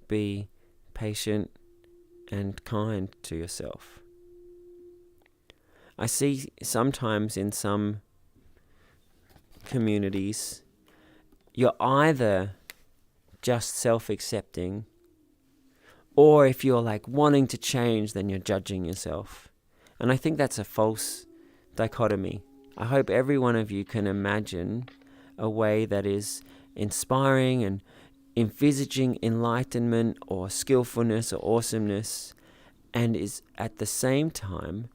be patient and kind to yourself. I see sometimes in some communities, you're either just self-accepting, or if you're like wanting to change, then you're judging yourself. And I think that's a false dichotomy. I hope every one of you can imagine a way that is inspiring and envisaging enlightenment or skillfulness or awesomeness, and is at the same time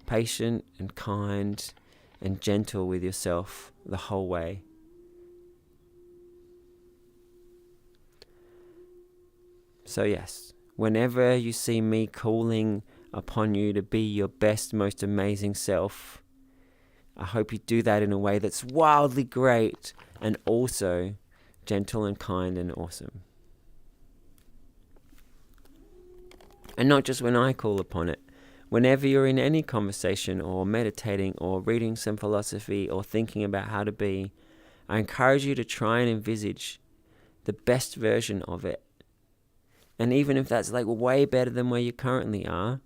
patient and kind and gentle with yourself the whole way. So yes, whenever you see me calling upon you to be your best, most amazing self, I hope you do that in a way that's wildly great and also gentle and kind and awesome. And not just when I call upon it. Whenever you're in any conversation or meditating or reading some philosophy or thinking about how to be, I encourage you to try and envisage the best version of it. And even if that's like way better than where you currently are,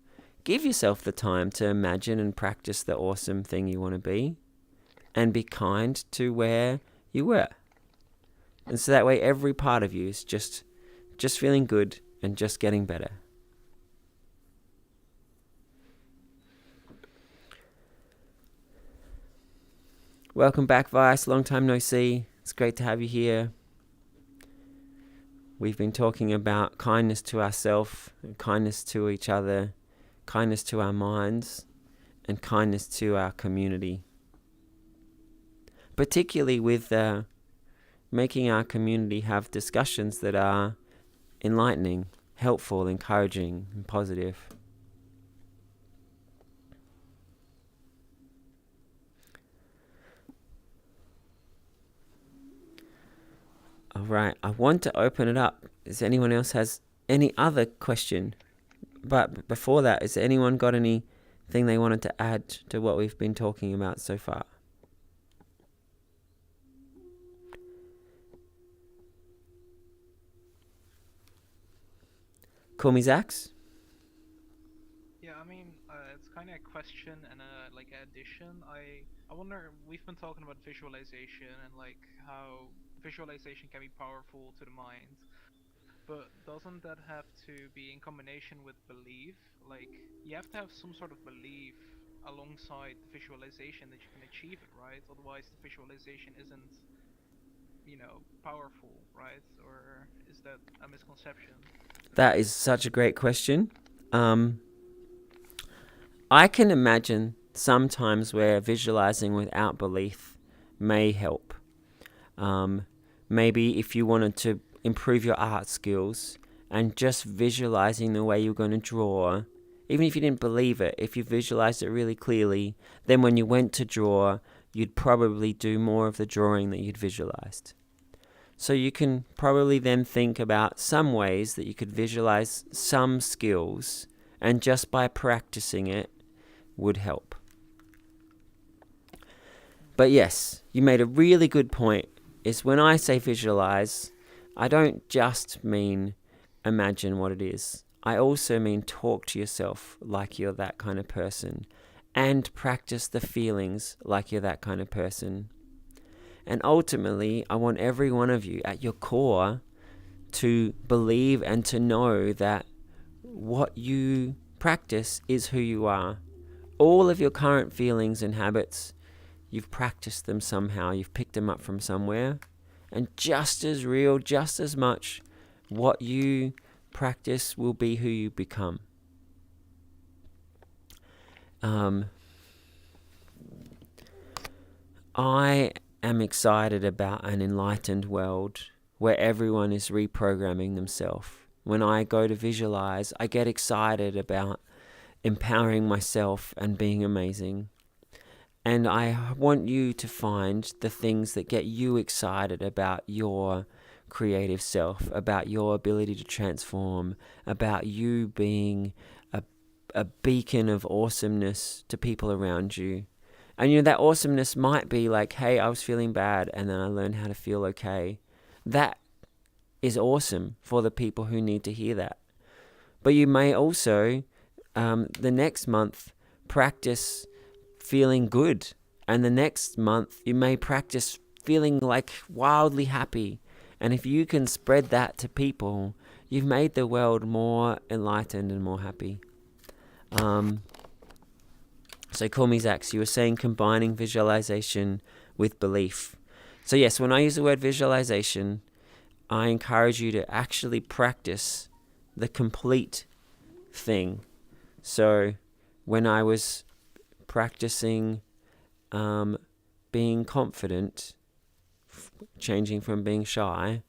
give yourself the time to imagine and practice the awesome thing you want to be, and be kind to where you were. And so that way every part of you is just feeling good and just getting better. Welcome back, Vice. Long time no see. It's great to have you here. We've been talking about kindness to ourselves, kindness to each other, kindness to our minds, and kindness to our community. Particularly with making our community have discussions that are enlightening, helpful, encouraging, and positive. All right, I want to open it up. Does anyone else has any other question? But before that, has anyone got anything they wanted to add to what we've been talking about so far? Call me Zax? Yeah, I mean, it's kind of a question and a like addition. I wonder. We've been talking about visualization and like how visualization can be powerful to the mind, but doesn't that have to be in combination with belief? Like, you have to have some sort of belief alongside the visualization that you can achieve it, right? Otherwise, the visualization isn't, powerful, right? Or is that a misconception? That is such a great question. I can imagine sometimes where visualizing without belief may help. Maybe if you wanted to improve your art skills and just visualizing the way you're going to draw, even if you didn't believe it, if you visualized it really clearly, then when you went to draw, you'd probably do more of the drawing that you'd visualized. So you can probably then think about some ways that you could visualize some skills, and just by practicing it would help. But yes, you made a really good point. Is when I say visualize, I don't just mean imagine what it is. I also mean talk to yourself like you're that kind of person, and practice the feelings like you're that kind of person. And ultimately, I want every one of you at your core to believe and to know that what you practice is who you are. All of your current feelings and habits, you've practiced them somehow. You've picked them up from somewhere. And just as real, just as much, what you practice will be who you become. I am excited about an enlightened world where everyone is reprogramming themselves. When I go to visualize, I get excited about empowering myself and being amazing. And I want you to find the things that get you excited about your creative self, about your ability to transform, about you being a beacon of awesomeness to people around you. And that awesomeness might be like, hey, I was feeling bad and then I learned how to feel okay. That is awesome for the people who need to hear that. But you may also, the next month, practice feeling good. And the next month, you may practice feeling like wildly happy. And if you can spread that to people, you've made the world more enlightened and more happy. So call me Zax, you were saying combining visualization with belief. So yes, when I use the word visualization, I encourage you to actually practice the complete thing. So when I was practicing being confident, changing from being shy,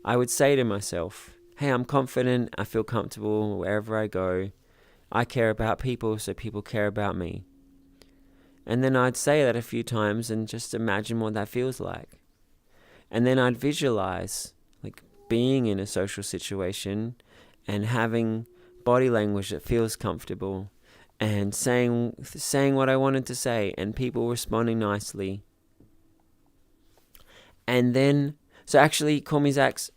I would say to myself, hey, I'm confident, I feel comfortable wherever I go. I care about people, so people care about me. And then I'd say that a few times and just imagine what that feels like. And then I'd visualize like being in a social situation and having body language that feels comfortable and saying what I wanted to say and people responding nicely. And then, so actually, call me Zax,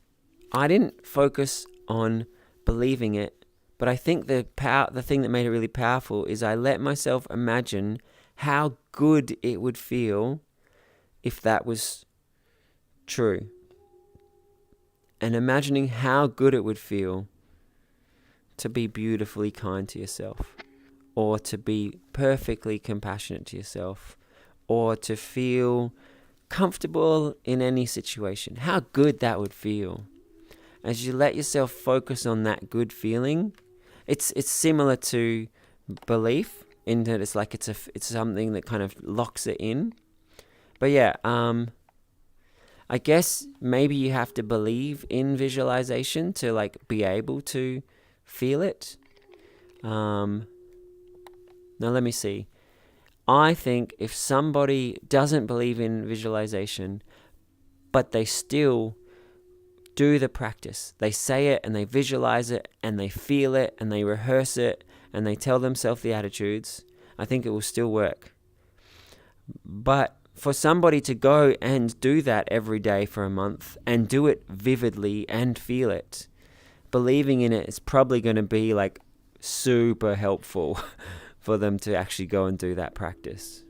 I didn't focus on believing it, but I think the thing that made it really powerful is I let myself imagine how good it would feel if that was true. And imagining how good it would feel to be beautifully kind to yourself, or to be perfectly compassionate to yourself, or to feel comfortable in any situation. How good that would feel. As you let yourself focus on that good feeling, it's similar to belief in that it's like it's something that kind of locks it in. But yeah, I guess maybe you have to believe in visualization to like be able to feel it. Now let me see. I think if somebody doesn't believe in visualization, but they still do the practice, they say it and they visualize it and they feel it and they rehearse it and they tell themselves the attitudes, I think it will still work. But for somebody to go and do that every day for a month and do it vividly and feel it, believing in it is probably going to be like super helpful for them to actually go and do that practice.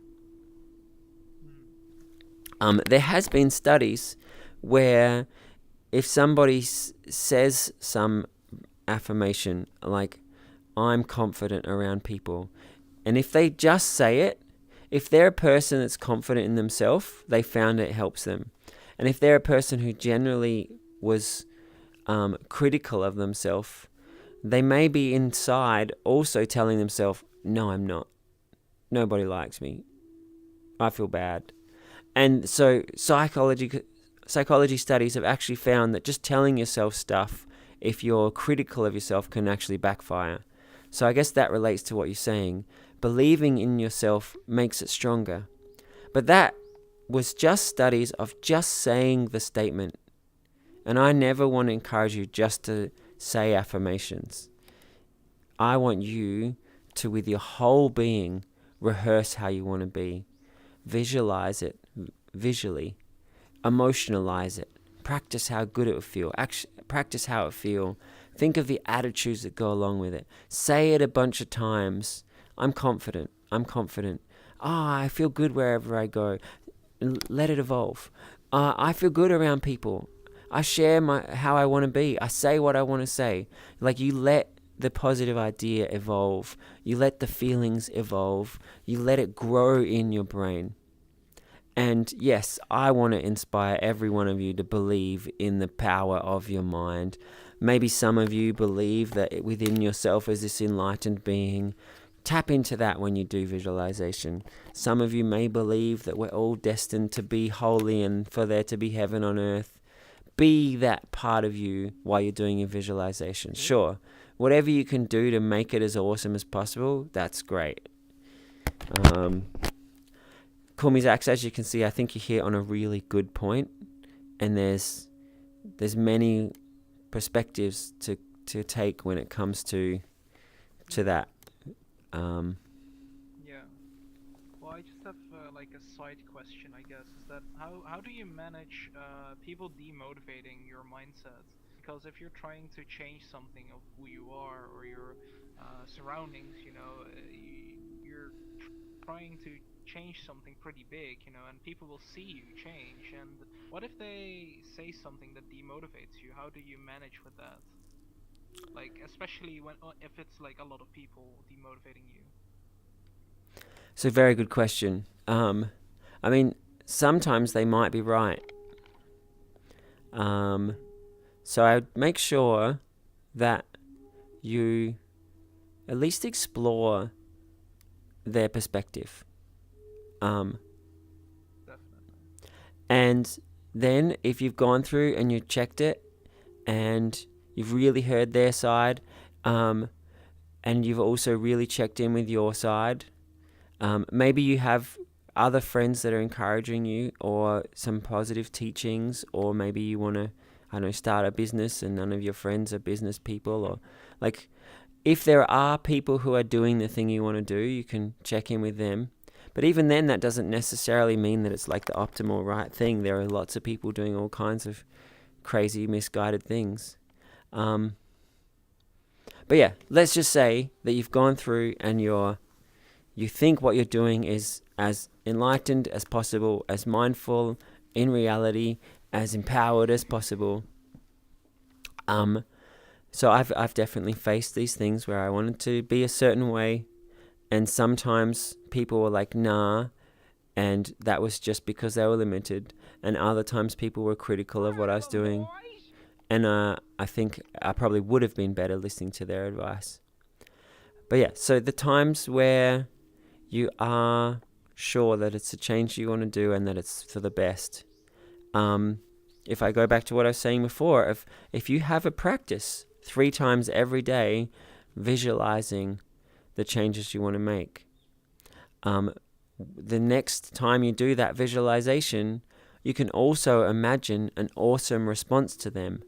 There has been studies where if somebody says some affirmation like, I'm confident around people, and if they just say it, if they're a person that's confident in themselves, they found it helps them. And if they're a person who generally was critical of themselves, they may be inside also telling themselves, no, I'm not. Nobody likes me. I feel bad. And so psychology studies have actually found that just telling yourself stuff, if you're critical of yourself, can actually backfire. So I guess that relates to what you're saying. Believing in yourself makes it stronger. But that was just studies of just saying the statement. And I never want to encourage you just to say affirmations. I want you to, with your whole being, rehearse how you want to be. Visualize it visually. Emotionalize it. Practice how good it will feel. Practice how it feels. Think of the attitudes that go along with it. Say it a bunch of times. I'm confident. I'm confident. I feel good wherever I go. Let it evolve. I feel good around people. I share how I want to be. I say what I want to say. Like you let the positive idea evolve. You let the feelings evolve. You let it grow in your brain. And yes, I want to inspire every one of you to believe in the power of your mind. Maybe some of you believe that within yourself is this enlightened being. Tap into that when you do visualization. Some of you may believe that we're all destined to be holy and for there to be heaven on earth. Be that part of you while you're doing your visualization. Sure, whatever you can do to make it as awesome as possible, that's great. Kumizax, as you can see, I think you're here on a really good point, and there's many perspectives to take when it comes to that. Yeah. Well, I just have like a side question, I guess, is that how do you manage people demotivating your mindset? Because if you're trying to change something of who you are or your surroundings, you're trying to change something pretty big, and people will see you change. And what if they say something that demotivates you? How do you manage with that? Like, especially if it's like a lot of people demotivating you. It's a very good question. I mean, sometimes they might be right. So I would make sure that you at least explore their perspective. Definitely. And then if you've gone through and you checked it and you've really heard their side, and you've also really checked in with your side, maybe you have other friends that are encouraging you, or some positive teachings, or maybe you want to, start a business and none of your friends are business people, or like, if there are people who are doing the thing you want to do, you can check in with them. But even then, that doesn't necessarily mean that it's like the optimal right thing. There are lots of people doing all kinds of crazy, misguided things. But yeah, let's just say that you've gone through and you think what you're doing is as enlightened as possible, as mindful in reality, as empowered as possible. So I've definitely faced these things where I wanted to be a certain way, and sometimes people were like, nah, and that was just because they were limited. And other times people were critical of what I was doing. And I think I probably would have been better listening to their advice. But yeah, so the times where you are sure that it's a change you want to do and that it's for the best. If I go back to what I was saying before, if you have a practice 3 times every day visualizing the changes you want to make, the next time you do that visualization, you can also imagine an awesome response to them.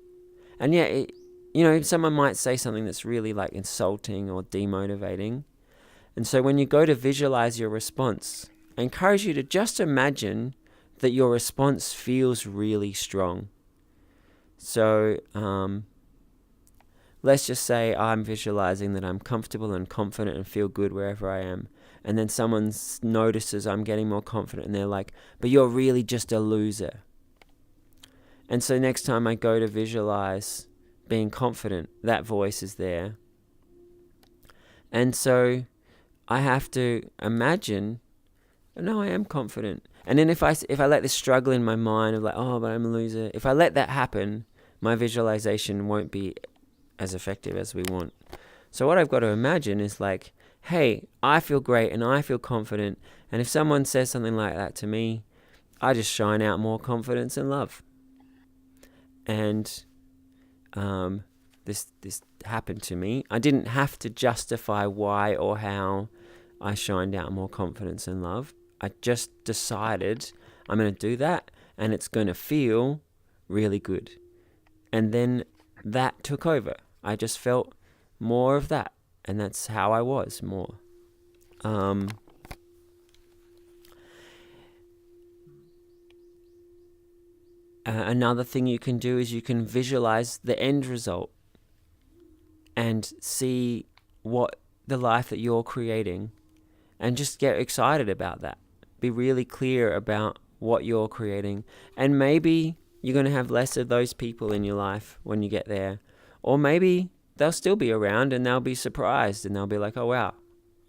And yeah, someone might say something that's really like insulting or demotivating. And so when you go to visualize your response, I encourage you to just imagine that your response feels really strong. So let's just say I'm visualizing that I'm comfortable and confident and feel good wherever I am. And then someone notices I'm getting more confident and they're like, but you're really just a loser. And so next time I go to visualize being confident, that voice is there. And so I have to imagine, no, I am confident. And then if I let this struggle in my mind of like, oh, but I'm a loser, if I let that happen, my visualization won't be as effective as we want. So what I've got to imagine is like, hey, I feel great and I feel confident. And if someone says something like that to me, I just shine out more confidence and love. And this happened to me. I didn't have to justify why or how I shined out more confidence and love. I just decided I'm going to do that and it's going to feel really good. And then that took over. I just felt more of that. And that's how I was more. Another thing you can do is you can visualize the end result and see what the life that you're creating, and just get excited about that. Be really clear about what you're creating. And maybe you're going to have less of those people in your life when you get there. Or maybe they'll still be around and they'll be surprised and they'll be like, oh wow,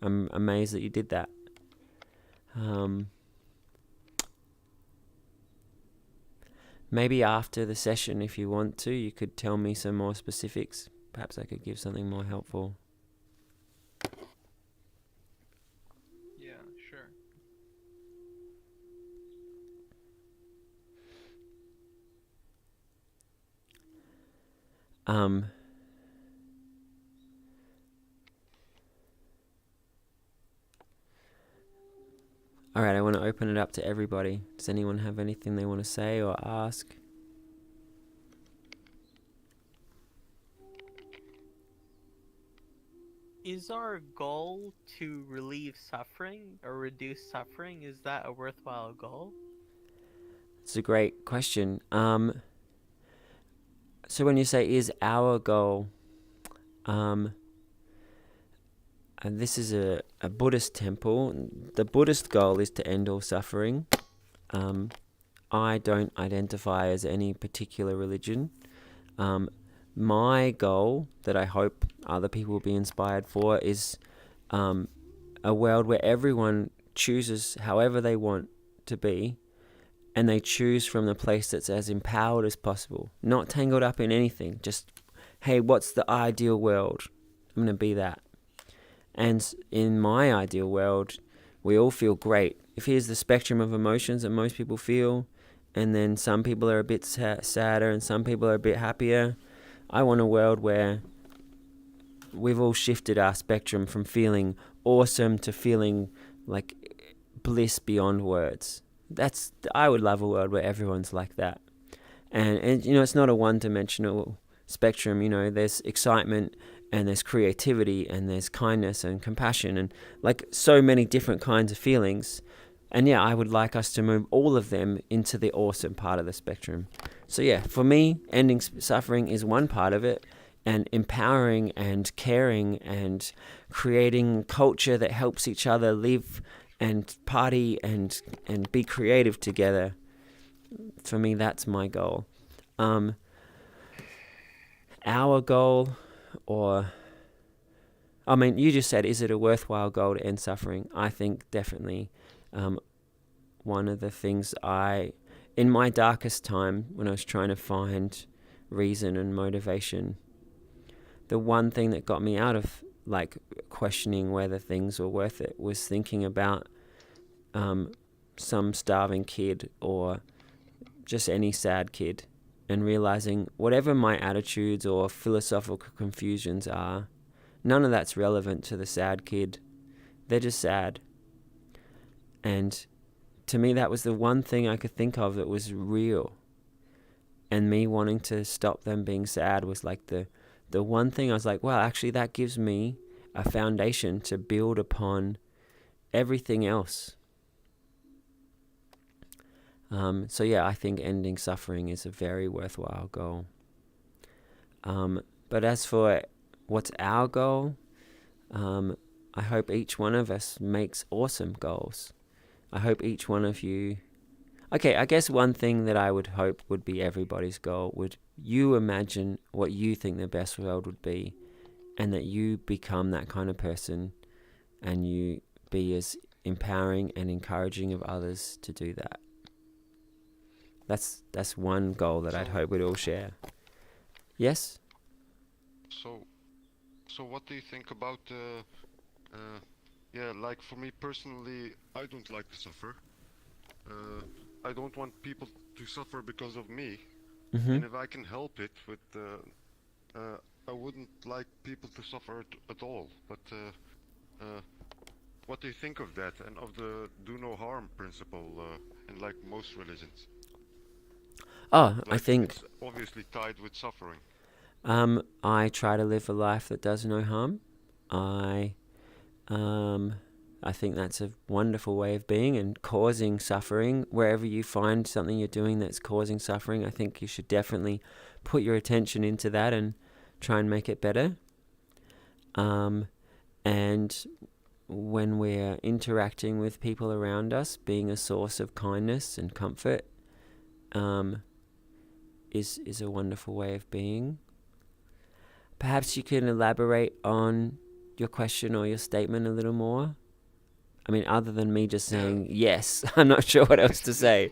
I'm amazed that you did that. Maybe after the session, if you want to, you could tell me some more specifics. Perhaps I could give something more helpful. Yeah, sure. All right, I want to open it up to everybody. Does anyone have anything they want to say or ask? Is our goal to relieve suffering or reduce suffering? Is that a worthwhile goal? It's a great question. So when you say is our goal, and this is a Buddhist temple, the Buddhist goal is to end all suffering. I don't identify as any particular religion. My goal that I hope other people will be inspired for is a world where everyone chooses however they want to be, and they choose from the place that's as empowered as possible, not tangled up in anything. Just, hey, what's the ideal world? I'm going to be that. And in my ideal world, we all feel great. If here's the spectrum of emotions that most people feel, and then some people are a bit sadder and some people are a bit happier, I want a world where we've all shifted our spectrum from feeling awesome to feeling like bliss beyond words. I would love a world where everyone's like that. And you know, it's not a one-dimensional spectrum. You know, there's excitement and there's creativity and there's kindness and compassion and like so many different kinds of feelings. And yeah, I would like us to move all of them into the awesome part of the spectrum. So yeah, for me, ending suffering is one part of it, and empowering and caring and creating culture that helps each other live and party and be creative together. For me, that's my goal. Our goal, or I mean, you just said, is it a worthwhile goal to end suffering? I think definitely. One of the things in my darkest time, when I was trying to find reason and motivation, the one thing that got me out of like questioning whether things were worth it was thinking about some starving kid or just any sad kid, and realizing whatever my attitudes or philosophical confusions are, none of that's relevant to the sad kid. They're just sad. And to me, that was the one thing I could think of that was real. And me wanting to stop them being sad was like the one thing I was like, well, actually that gives me a foundation to build upon everything else. So yeah, I think ending suffering is a very worthwhile goal. But as for what's our goal, I hope each one of us makes awesome goals. I hope each one of you... Okay, I guess one thing that I would hope would be everybody's goal would you imagine what you think the best world would be, and that you become that kind of person and you be as empowering and encouraging of others to do that. That's one goal that I'd hope we'd all share. Yes? So what do you think about yeah, like for me personally, I don't like to suffer. I don't want people to suffer because of me. Mm-hmm. And if I can help it with I wouldn't like people to suffer at all. But what do you think of that and of the do no harm principle in like most religions? Oh, Like, I think it's obviously tied with suffering. I try to live a life that does no harm. I think that's a wonderful way of being, and causing suffering. Wherever you find something you're doing that's causing suffering, I think you should definitely put your attention into that and try and make it better. And when we're interacting with people around us, being a source of kindness and comfort is a wonderful way of being. Perhaps you can elaborate on your question or your statement a little more. I mean, other than me just saying yes, I'm not sure what else to say.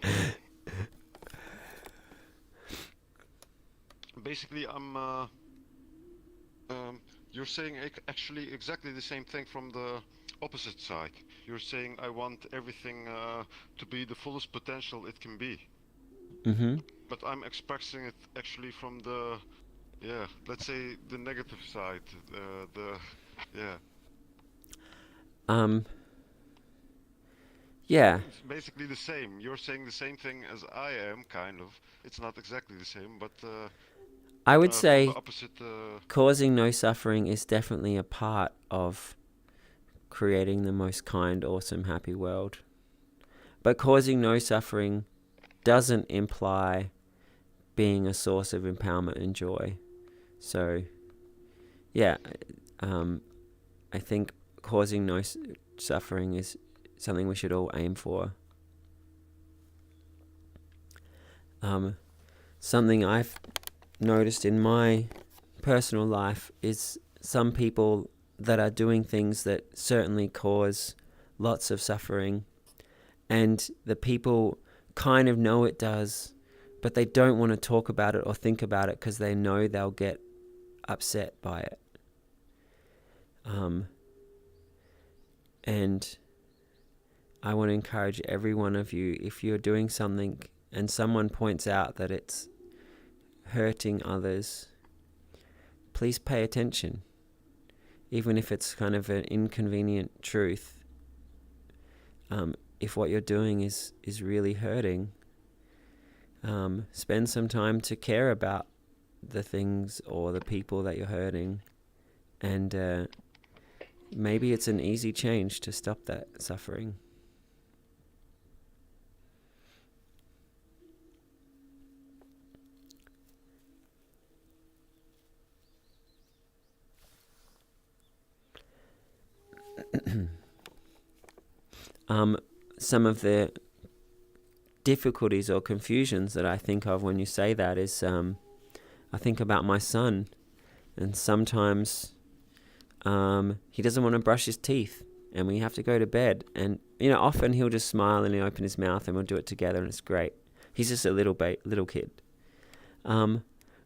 Basically, you're saying actually exactly the same thing from the opposite side. You're saying I want everything to be the fullest potential it can be. Mm-hmm. But I'm expressing it actually from the, let's say the negative side. Yeah. It's basically the same. You're saying the same thing as I am, kind of. It's not exactly the same, but I would from say the opposite. causing no suffering is definitely a part of creating the most kind, awesome, happy world. But causing no suffering doesn't imply being a source of empowerment and joy. So, yeah, I think causing no suffering is something we should all aim for. Something I've noticed in my personal life is some people that are doing things that certainly cause lots of suffering, and the people kind of know it does, but they don't want to talk about it or think about it because they know they'll get upset by it. And I want to encourage every one of you, if you're doing something and someone points out that it's hurting others, please pay attention. Even if it's kind of an inconvenient truth, if what you're doing is really hurting, spend some time to care about the things or the people that you're hurting, and maybe it's an easy change to stop that suffering. Some of the difficulties or confusions that I think of when you say that is, I think about my son, and sometimes he doesn't want to brush his teeth, and we have to go to bed, and often he'll just smile and he'll open his mouth and we'll do it together, and it's great. He's just a little kid. But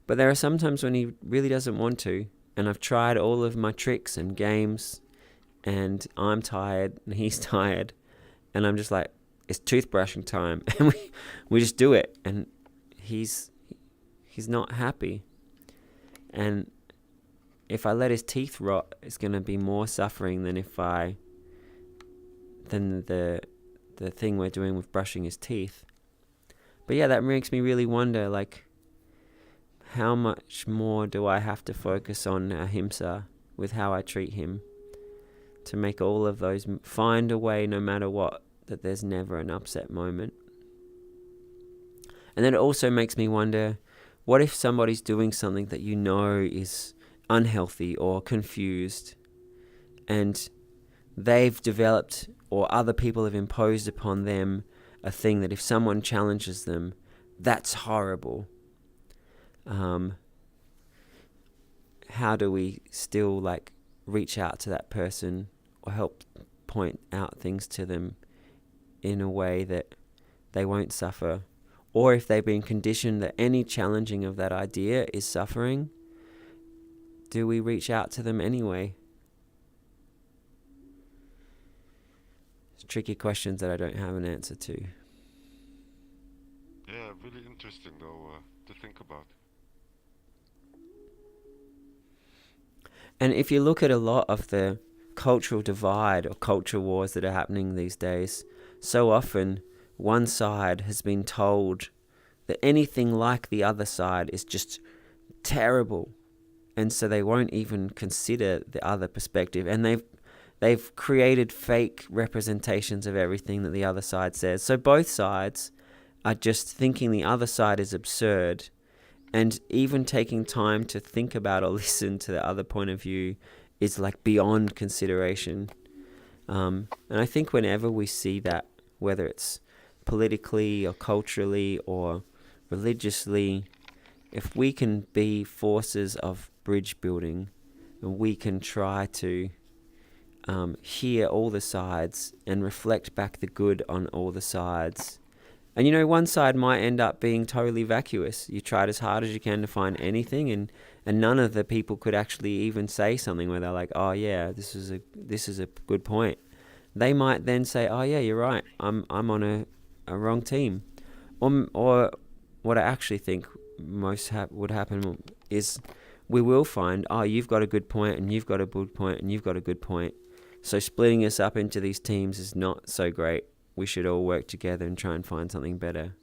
there are some times when he really doesn't want to, and I've tried all of my tricks and games, and I'm tired and he's tired, and I'm just like, it's toothbrushing time, and we just do it, and he's not happy. And if I let his teeth rot, it's going to be more suffering than the thing we're doing with brushing his teeth. But yeah, that makes me really wonder, like, how much more do I have to focus on ahimsa with how I treat him to make all of those, find a way no matter what, that there's never an upset moment. And then it also makes me wonder, what if somebody's doing something that is unhealthy or confused, and they've developed, or other people have imposed upon them, a thing that if someone challenges them, that's horrible. How do we still reach out to that person or help point out things to them in a way that they won't suffer? Or if they've been conditioned that any challenging of that idea is suffering, do we reach out to them anyway? It's tricky questions that I don't have an answer to. Yeah, really interesting though to think about. And if you look at a lot of the cultural divide or culture wars that are happening these days, so often one side has been told that anything like the other side is just terrible, and so they won't even consider the other perspective, and they've created fake representations of everything that the other side says. So both sides are just thinking the other side is absurd, and even taking time to think about or listen to the other point of view is beyond consideration. And I think whenever we see that, whether it's politically or culturally or religiously, if we can be forces of bridge building, and we can try to hear all the sides and reflect back the good on all the sides. And one side might end up being totally vacuous. You tried as hard as you can to find anything, and none of the people could actually even say something where they're like, oh yeah, this is a good point. They might then say, oh yeah, you're right, I'm on a wrong team. Or what I actually think most would happen is we will find, oh, you've got a good point, and you've got a good point, and you've got a good point. So splitting us up into these teams is not so great. We should all work together and try and find something better.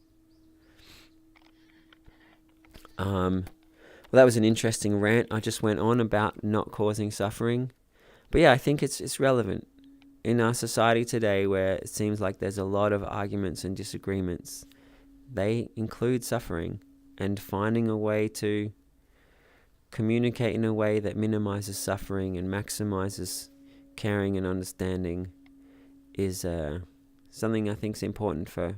Well, that was an interesting rant I just went on about not causing suffering. But yeah, I think it's relevant in our society today, where it seems like there's a lot of arguments and disagreements. They include suffering, and finding a way to communicate in a way that minimizes suffering and maximizes caring and understanding is something I think is important for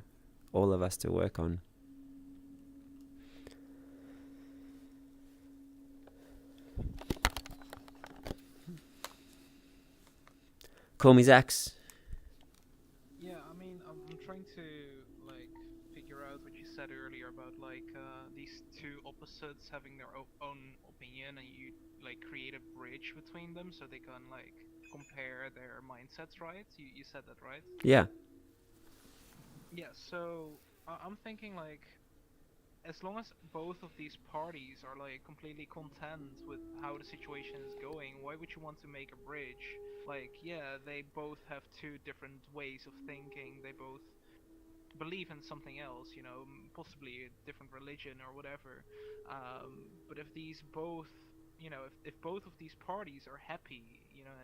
all of us to work on. Call me Zax. Yeah, I mean, I'm trying to figure out what you said earlier about these two opposites having their own opinion, and you create a bridge between them so they can compare their mindsets, right? You said that, right? Yeah. Yeah. So I'm thinking as long as both of these parties are completely content with how the situation is going, why would you want to make a bridge? Yeah, they both have two different ways of thinking. They both believe in something else, possibly a different religion or whatever. But if these both, if both of these parties are happy,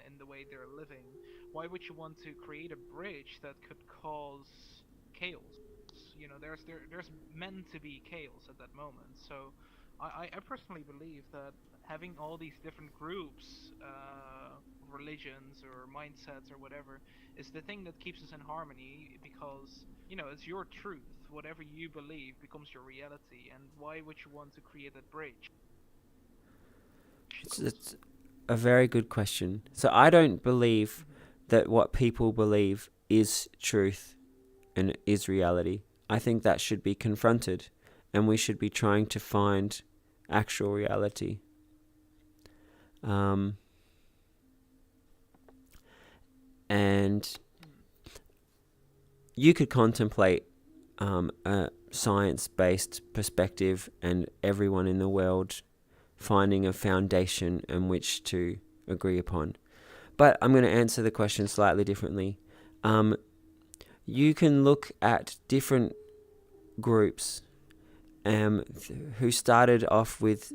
in the way they're living, why would you want to create a bridge that could cause chaos? There's meant to be chaos at that moment. So I personally believe that having all these different groups, religions or mindsets or whatever, is the thing that keeps us in harmony, because it's your truth. Whatever you believe becomes your reality, and why would you want to create that bridge? It's a very good question. So I don't believe that what people believe is truth and is reality. I think that should be confronted, and we should be trying to find actual reality. And you could contemplate a science-based perspective and everyone in the world finding a foundation in which to agree upon. But I'm going to answer the question slightly differently. You can look at different groups who started off with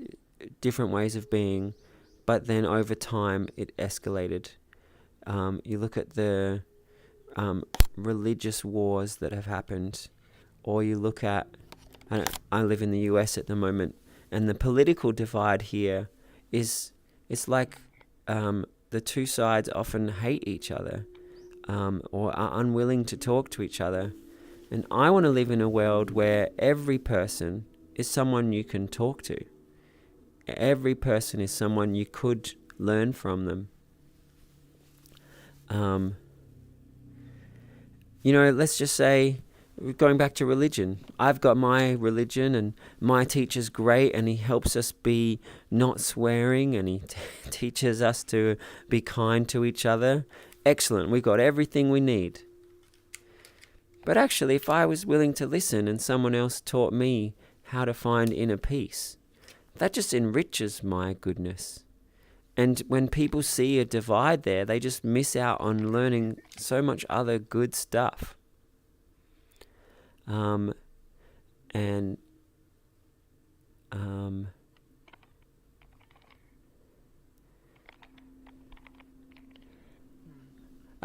different ways of being, but then over time it escalated. You look at the religious wars that have happened, or you look at, I live in the US at the moment, and the political divide here it's like the two sides often hate each other, or are unwilling to talk to each other. And I want to live in a world where every person is someone you can talk to. Every person is someone you could learn from them. Let's just say, going back to religion, I've got my religion, and my teacher's great, and he helps us be not swearing, and he teaches us to be kind to each other. Excellent, we've got everything we need. But actually, if I was willing to listen and someone else taught me how to find inner peace, that just enriches my goodness. And when people see a divide there, they just miss out on learning so much other good stuff.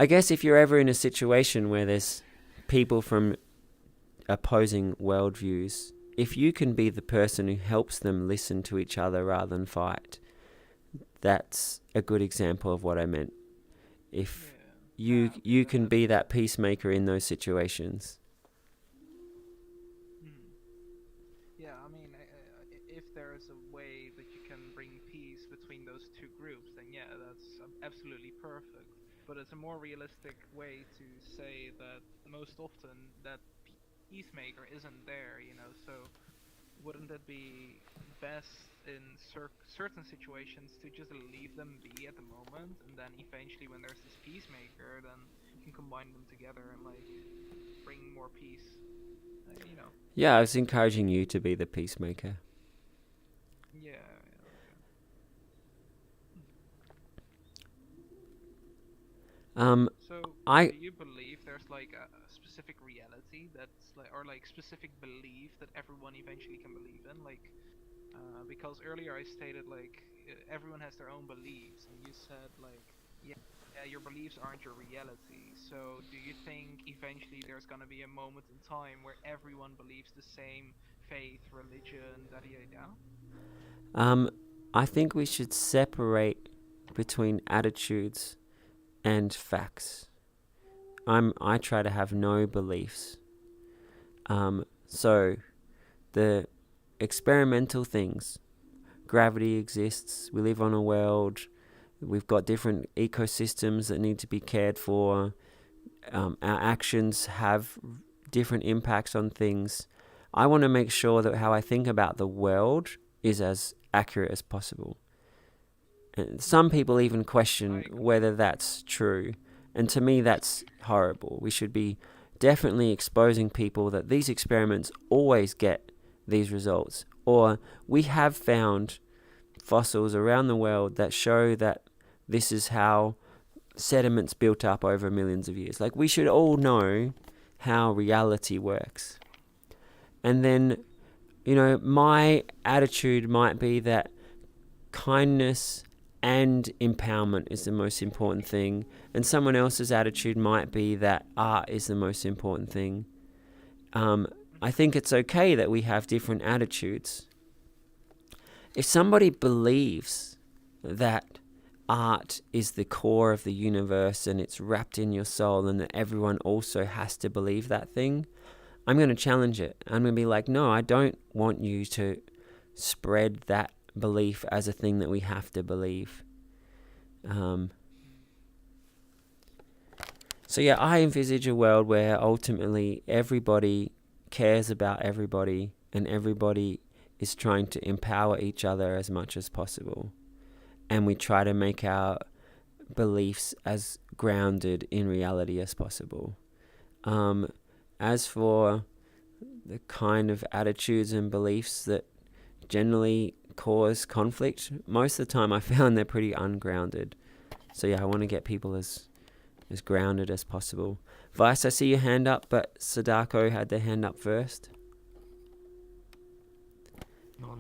I guess if you're ever in a situation where there's people from opposing worldviews, if you can be the person who helps them listen to each other rather than fight, that's a good example of what I meant. If you can be that peacemaker in those situations. Yeah, I mean, if there is a way that you can bring peace between those two groups, then yeah, that's absolutely perfect. But it's a more realistic way to say that most often that peacemaker isn't there, you know, so wouldn't it be best in certain situations to just leave them be at the moment, and then eventually when there's this peacemaker, then you can combine them together and like bring more peace, you know. Yeah, I was encouraging you to be the peacemaker. Yeah. So do you believe there's like a specific reality that's like, or like specific belief that everyone eventually can believe in, like because earlier I stated like everyone has their own beliefs, and you said like yeah, your beliefs aren't your reality. So do you think eventually there's gonna be a moment in time where everyone believes the same faith, religion, da da da? I think we should separate between attitudes and facts. I try to have no beliefs. So the experimental things, gravity exists, we live on a world, we've got different ecosystems that need to be cared for, our actions have different impacts on things. I want to make sure that how I think about the world is as accurate as possible. And some people even question whether that's true. And to me, that's horrible. We should be definitely exposing people that these experiments always get these results. Or we have found fossils around the world that show that this is how sediments built up over millions of years. Like, we should all know how reality works. And then, you know, my attitude might be that kindness and empowerment is the most important thing, and someone else's attitude might be that art is the most important thing. I think it's okay that we have different attitudes. If somebody believes that art is the core of the universe and it's wrapped in your soul, and that everyone also has to believe that thing, I'm going to challenge it. I'm going to be like, no, I don't want you to spread that belief as a thing that we have to believe. So yeah, I envisage a world where ultimately everybody cares about everybody, and everybody is trying to empower each other as much as possible, and we try to make our beliefs as grounded in reality as possible. As for the kind of attitudes and beliefs that generally cause conflict, most of the time I found they're pretty ungrounded. So yeah, I want to get people as grounded as possible. Vice, I see your hand up, but Sadako had their hand up first. No,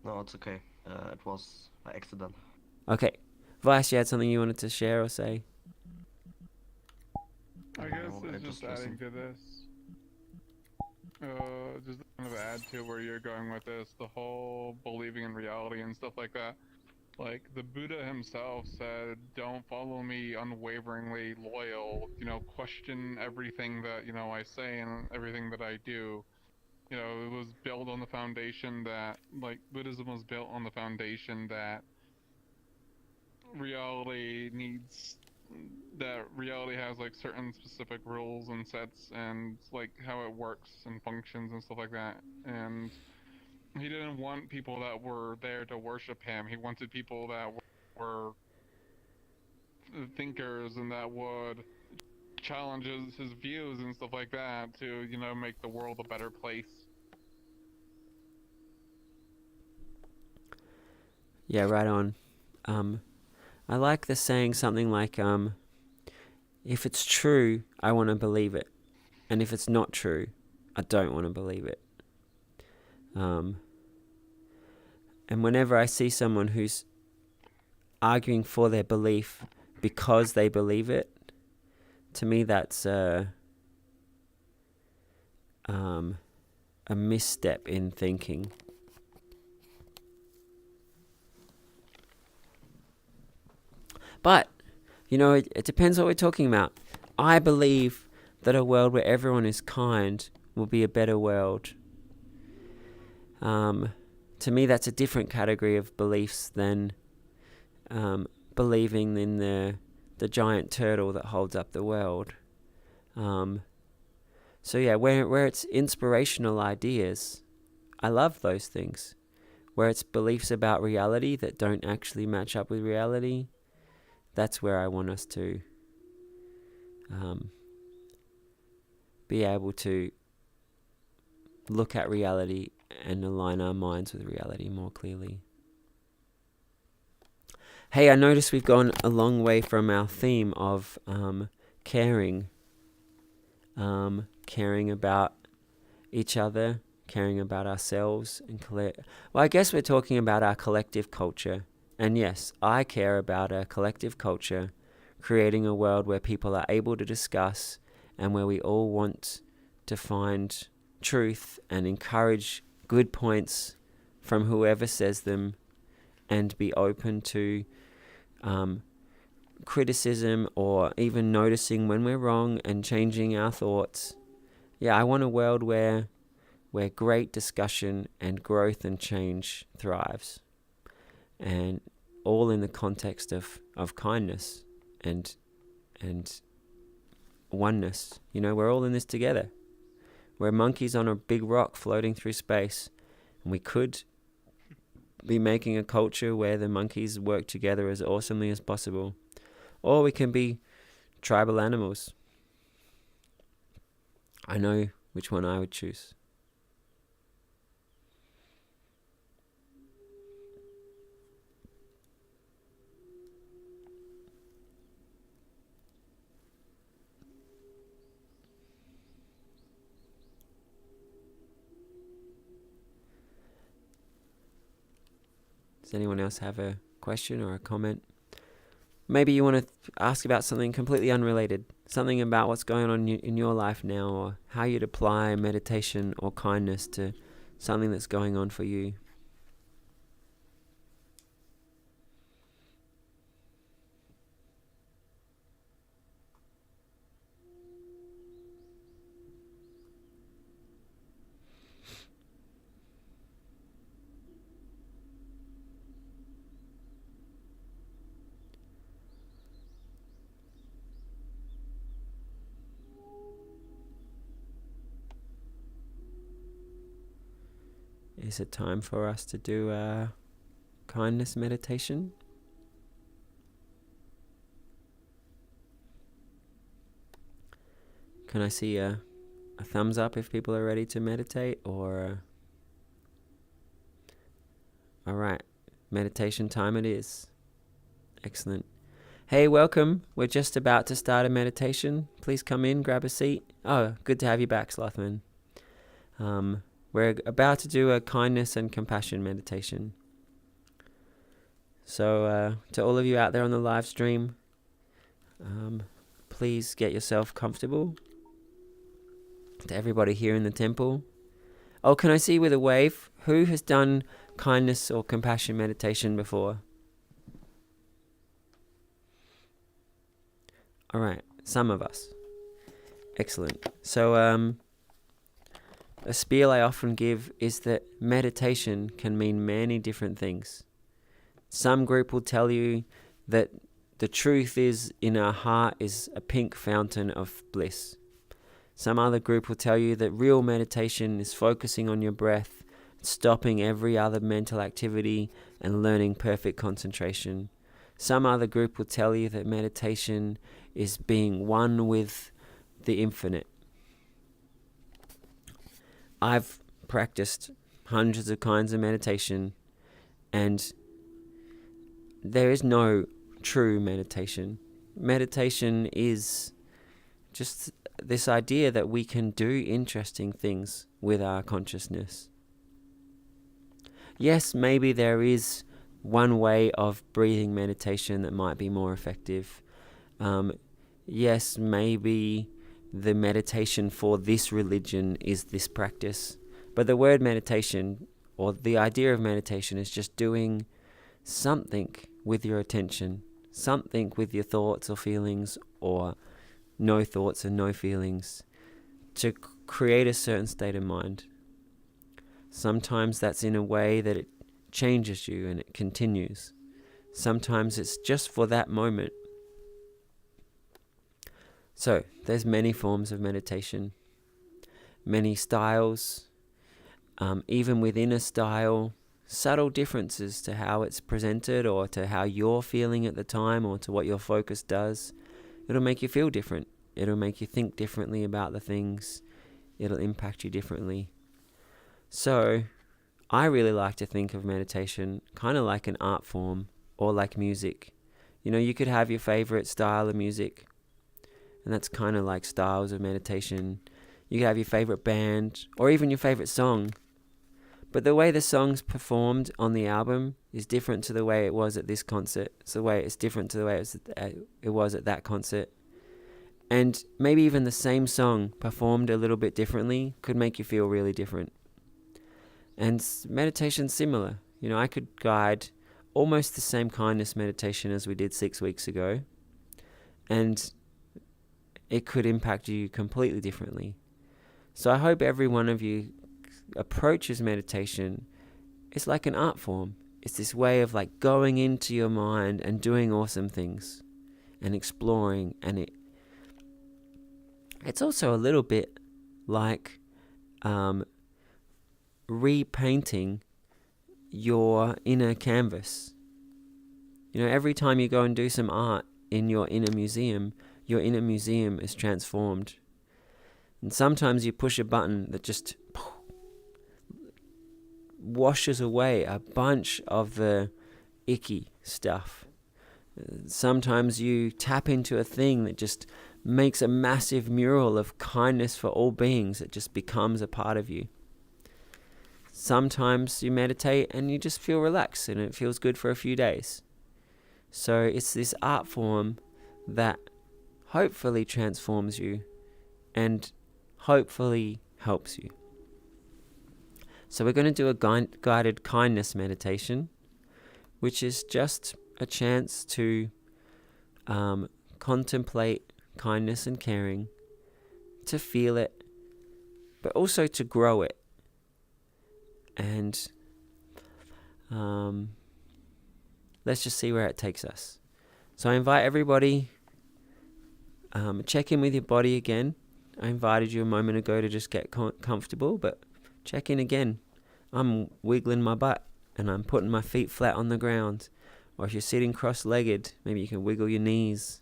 No, it's okay. It was by accident. Okay. Vice, you had something you wanted to share or say? I guess No, it's I just just adding listened. to this. Just kind of add to where you're going with this, the whole believing in reality and stuff like that. Like, the Buddha himself said, don't follow me unwaveringly loyal, question everything that, I say and everything that I do. It was built on the foundation that, Buddhism was built on the foundation that reality has, certain specific rules and sets and, how it works and functions and stuff like that. And he didn't want people that were there to worship him. He wanted people that were thinkers and that would challenge his views and stuff like that to, make the world a better place. Yeah, right on. I like the saying something like, if it's true, I want to believe it. And if it's not true, I don't want to believe it. And whenever I see someone who's arguing for their belief because they believe it, to me that's a misstep in thinking. But, it depends what we're talking about. I believe that a world where everyone is kind will be a better world To me, that's a different category of beliefs than believing in the giant turtle that holds up the world. So yeah, where it's inspirational ideas, I love those things. Where it's beliefs about reality that don't actually match up with reality, that's where I want us to be able to look at reality and align our minds with reality more clearly. Hey, I noticed we've gone a long way from our theme of caring. Caring about each other, caring about ourselves, and well, I guess we're talking about our collective culture. And yes, I care about a collective culture, creating a world where people are able to discuss and where we all want to find truth and encourage good points from whoever says them, and be open to criticism or even noticing when we're wrong and changing our thoughts. Yeah, I want a world where great discussion and growth and change thrives, and all in the context of kindness and oneness. You know, we're all in this together. We're monkeys on a big rock floating through space, and we could be making a culture where the monkeys work together as awesomely as possible. Or we can be tribal animals. I know which one I would choose. Does anyone else have a question or a comment? Maybe you want to ask about something completely unrelated, something about what's going on in your life now, or how you'd apply meditation or kindness to something that's going on for you. Is it time for us to do a kindness meditation? Can I see a thumbs up if people are ready to meditate? Or all right, meditation time it is. Excellent. Hey, welcome. We're just about to start a meditation. Please come in, grab a seat. Oh, good to have you back, Slothman. We're about to do a kindness and compassion meditation. So to all of you out there on the live stream, please get yourself comfortable. To everybody here in the temple. Oh, can I see with a wave? Who has done kindness or compassion meditation before? All right, some of us. Excellent. So a spiel I often give is that meditation can mean many different things. Some group will tell you that the truth is in our heart is a pink fountain of bliss. Some other group will tell you that real meditation is focusing on your breath, stopping every other mental activity and learning perfect concentration. Some other group will tell you that meditation is being one with the infinite. I've practiced hundreds of kinds of meditation, and there is no true meditation. Meditation is just this idea that we can do interesting things with our consciousness. Yes, maybe there is one way of breathing meditation that might be more effective. Yes, maybe the meditation for this religion is this practice. But the word meditation, or the idea of meditation, is just doing something with your attention, something with your thoughts or feelings, or no thoughts and no feelings, to create a certain state of mind. Sometimes that's in a way that it changes you and it continues. Sometimes it's just for that moment. So, there's many forms of meditation, many styles, even within a style, subtle differences to how it's presented or to how you're feeling at the time or to what your focus does. It'll make you feel different. It'll make you think differently about the things. It'll impact you differently. So, I really like to think of meditation kind of like an art form or like music. You know, you could have your favorite style of music, and that's kind of like styles of meditation. You could have your favorite band or even your favorite song. But the way the song's performed on the album is different to the way it was at this concert. It's different to the way it was at that concert. And maybe even the same song performed a little bit differently could make you feel really different. And meditation's similar. You know, I could guide almost the same kindness meditation as we did 6 weeks ago, and it could impact you completely differently. So I hope every one of you approaches meditation. It's like an art form. It's this way of like going into your mind and doing awesome things and exploring, and it's also a little bit like repainting your inner canvas. You know, every time you go and do some art in your inner museum is transformed. And sometimes you push a button that just washes away a bunch of the icky stuff. Sometimes you tap into a thing that just makes a massive mural of kindness for all beings. It just becomes a part of you. Sometimes you meditate and you just feel relaxed and it feels good for a few days. So it's this art form that hopefully transforms you and hopefully helps you. So we're going to do a guided kindness meditation, which is just a chance to contemplate kindness and caring, to feel it, but also to grow it. And let's just see where it takes us. So I invite everybody, check in with your body again. I invited you a moment ago to just get comfortable, but check in again. I'm wiggling my butt and I'm putting my feet flat on the ground. Or if you're sitting cross-legged, maybe you can wiggle your knees.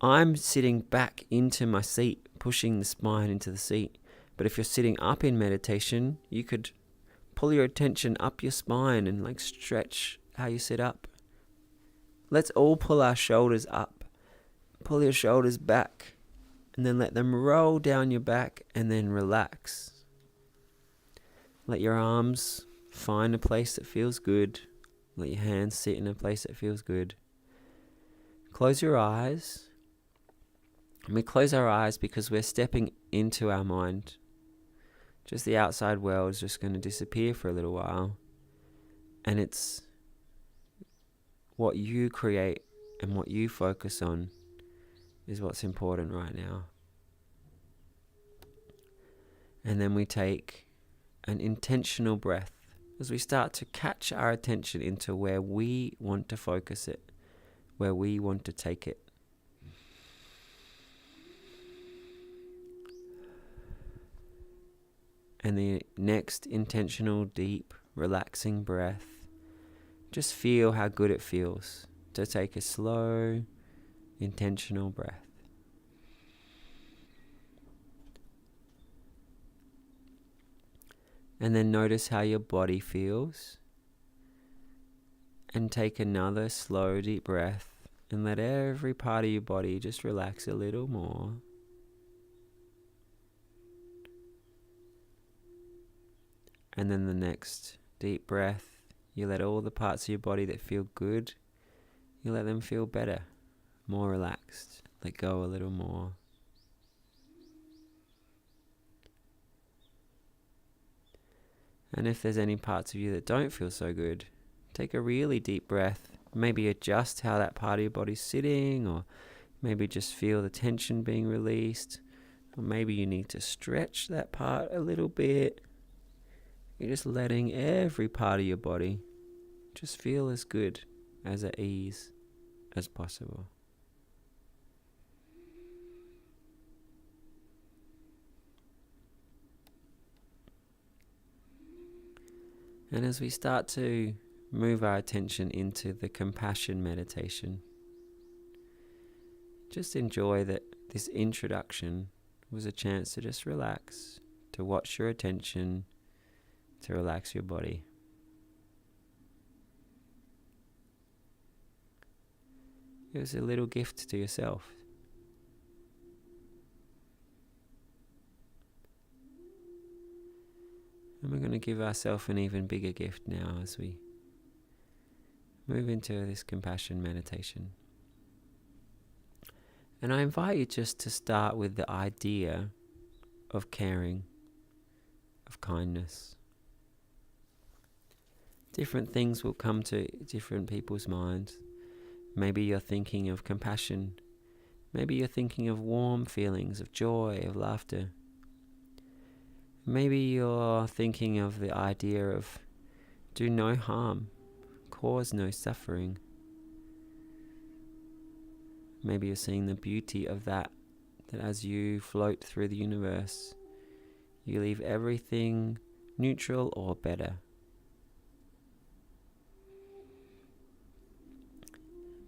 I'm sitting back into my seat, pushing the spine into the seat. But if you're sitting up in meditation, you could pull your attention up your spine and like stretch how you sit up. Let's all pull our shoulders up. Pull your shoulders back and then let them roll down your back and then relax. Let your arms find a place that feels good. Let your hands sit in a place that feels good. Close your eyes. And we close our eyes because we're stepping into our mind. Just the outside world is just going to disappear for a little while. And it's what you create and what you focus on is what's important right now. And then we take an intentional breath as we start to catch our attention into where we want to focus it, where we want to take it. And the next intentional, deep, relaxing breath, just feel how good it feels to take a slow, intentional breath. And then notice how your body feels. And take another slow, deep breath and let every part of your body just relax a little more. And then the next deep breath, you let all the parts of your body that feel good, you let them feel better, more relaxed. Let go a little more. And if there's any parts of you that don't feel so good, take a really deep breath. Maybe adjust how that part of your body's sitting, or maybe just feel the tension being released. Or maybe you need to stretch that part a little bit. You're just letting every part of your body just feel as good, as at ease as possible. And as we start to move our attention into the compassion meditation, just enjoy that this introduction was a chance to just relax, to watch your attention, to relax your body. It was a little gift to yourself. And we're going to give ourselves an even bigger gift now as we move into this compassion meditation. And I invite you just to start with the idea of caring, of kindness. Different things will come to different people's minds. Maybe you're thinking of compassion. Maybe you're thinking of warm feelings, of joy, of laughter. Maybe you're thinking of the idea of do no harm, cause no suffering. Maybe you're seeing the beauty of that as you float through the universe, you leave everything neutral or better.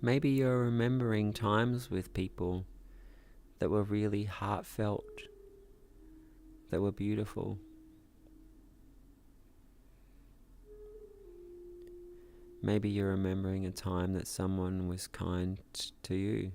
Maybe you're remembering times with people that were really heartfelt, that were beautiful. Maybe you're remembering a time that someone was kind to you.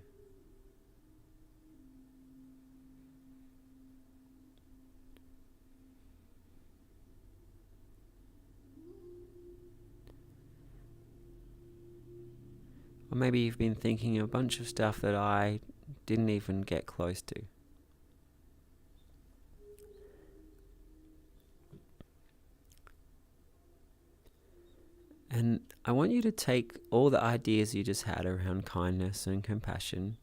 Or maybe you've been thinking a bunch of stuff that I didn't even get close to. And I want you to take all the ideas you just had around kindness and compassion,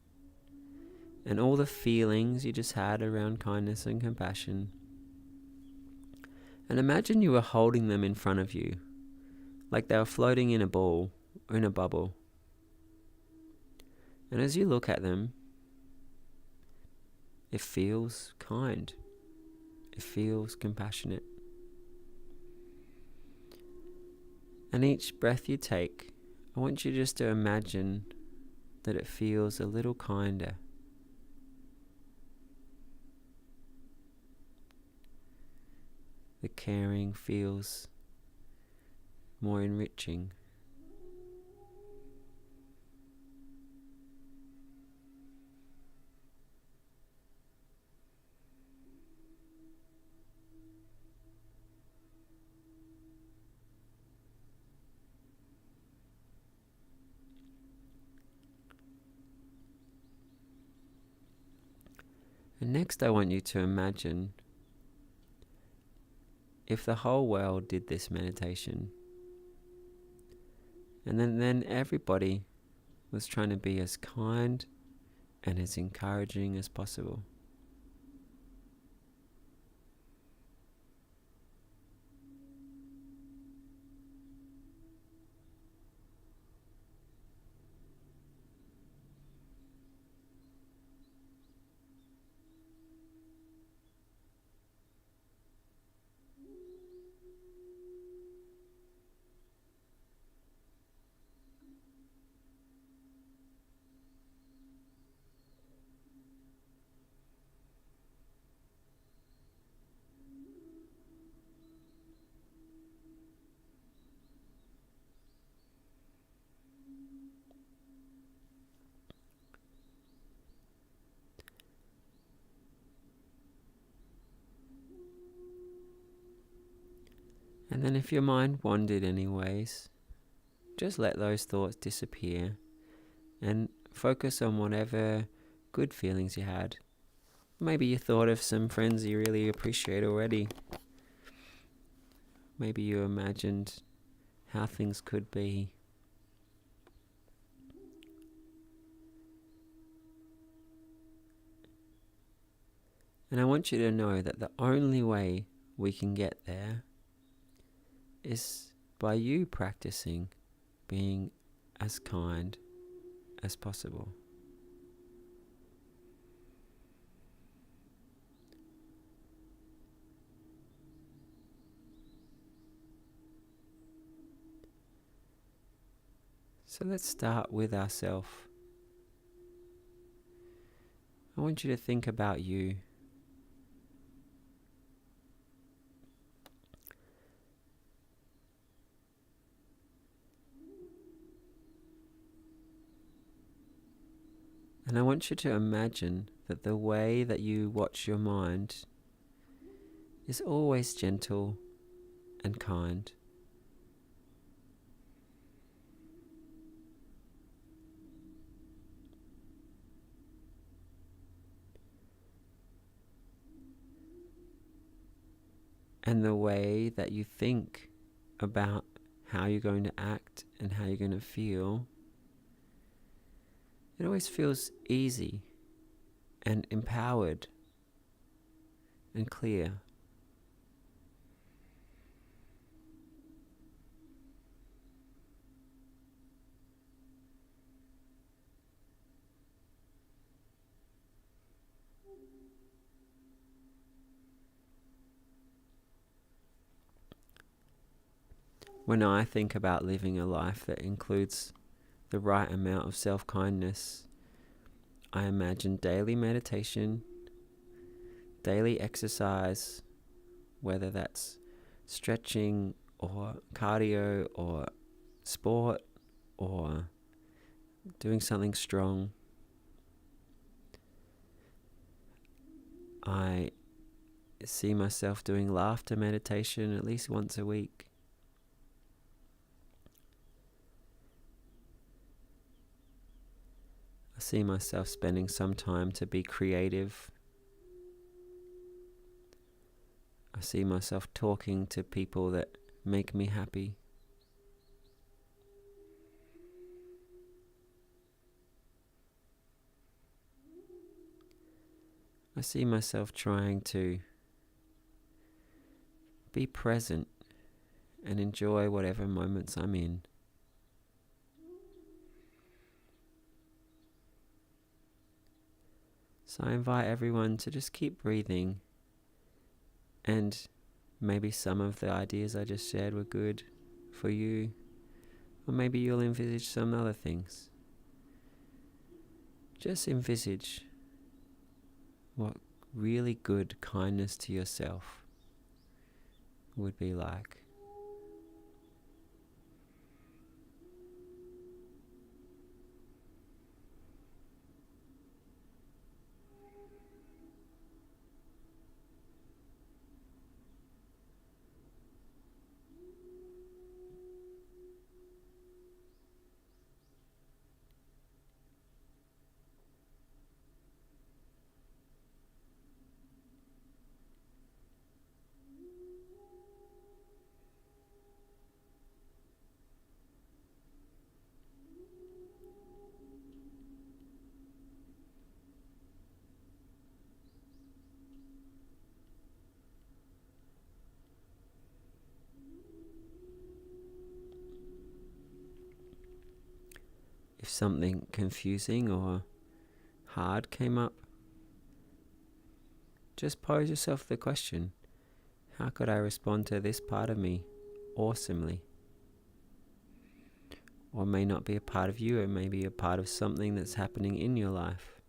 and all the feelings you just had around kindness and compassion, and imagine you were holding them in front of you, like they were floating in a ball or in a bubble. And as you look at them, it feels kind. It feels compassionate. And each breath you take, I want you just to imagine that it feels a little kinder. The caring feels more enriching. And next I want you to imagine if the whole world did this meditation, and then everybody was trying to be as kind and as encouraging as possible. And then if your mind wandered anyways, just let those thoughts disappear and focus on whatever good feelings you had. Maybe you thought of some friends you really appreciate already. Maybe you imagined how things could be. And I want you to know that the only way we can get there is by you practicing being as kind as possible. So let's start with ourselves. I want you to think about you. And I want you to imagine that the way that you watch your mind is always gentle and kind. And the way that you think about how you're going to act and how you're going to feel, it always feels easy and empowered and clear. When I think about living a life that includes the right amount of self-kindness, I imagine daily meditation, daily exercise, whether that's stretching or cardio or sport or doing something strong. I see myself doing laughter meditation at least once a week. I see myself spending some time to be creative. I see myself talking to people that make me happy. I see myself trying to be present and enjoy whatever moments I'm in. So I invite everyone to just keep breathing, and maybe some of the ideas I just shared were good for you, or maybe you'll envisage some other things. Just envisage what really good kindness to yourself would be like. If something confusing or hard came up, just pose yourself the question, how could I respond to this part of me awesomely? Or may not be a part of you, it may be a part of something that's happening in your life.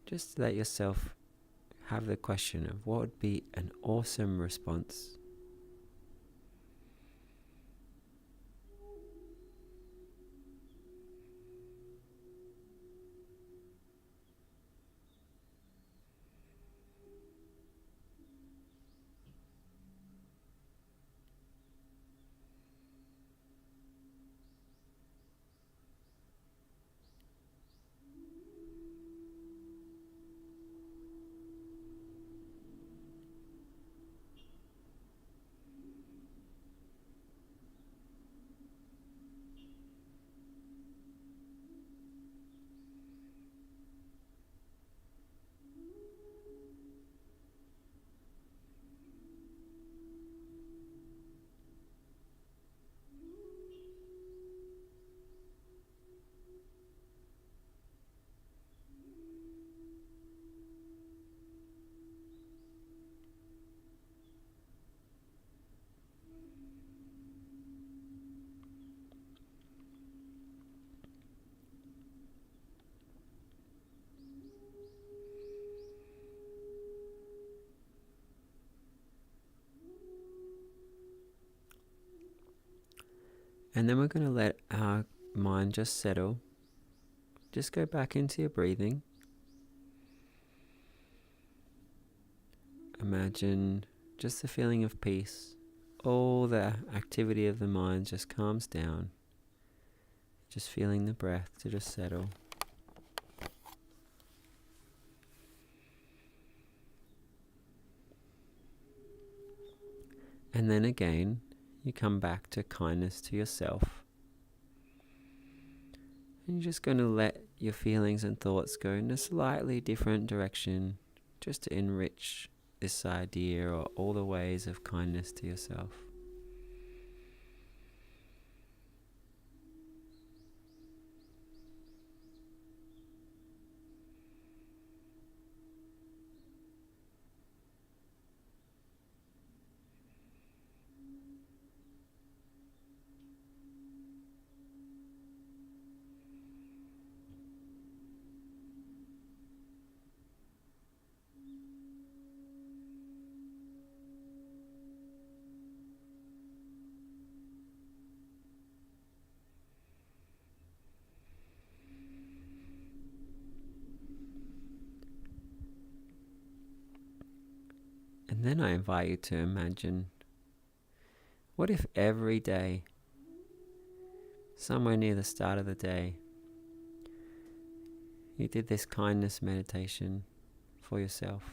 Just let yourself have the question of what would be an awesome response. And then we're going to let our mind just settle. Just go back into your breathing. Imagine just the feeling of peace. All the activity of the mind just calms down. Just feeling the breath to just settle. And then again, you come back to kindness to yourself. And you're just going to let your feelings and thoughts go in a slightly different direction, just to enrich this idea or all the ways of kindness to yourself. And then I invite you to imagine, what if every day, somewhere near the start of the day, you did this kindness meditation for yourself?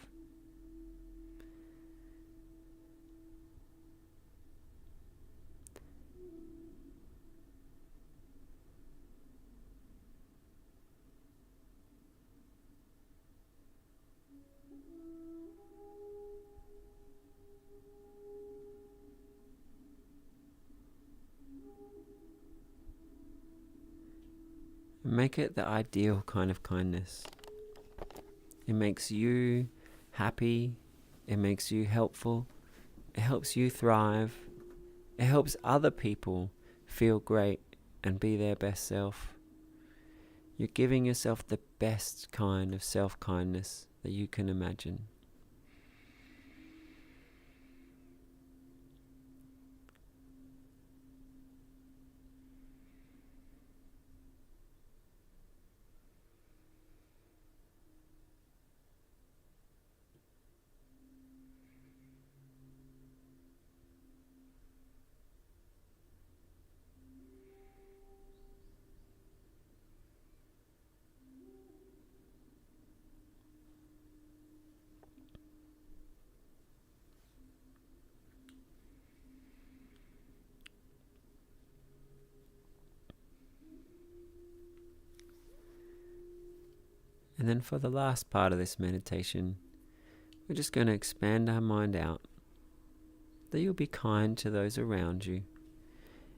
Make it the ideal kind of kindness. It makes you happy. It makes you helpful. It helps you thrive. It helps other people feel great and be their best self. You're giving yourself the best kind of self-kindness that you can imagine. And then for the last part of this meditation, we're just going to expand our mind out. That you'll be kind to those around you.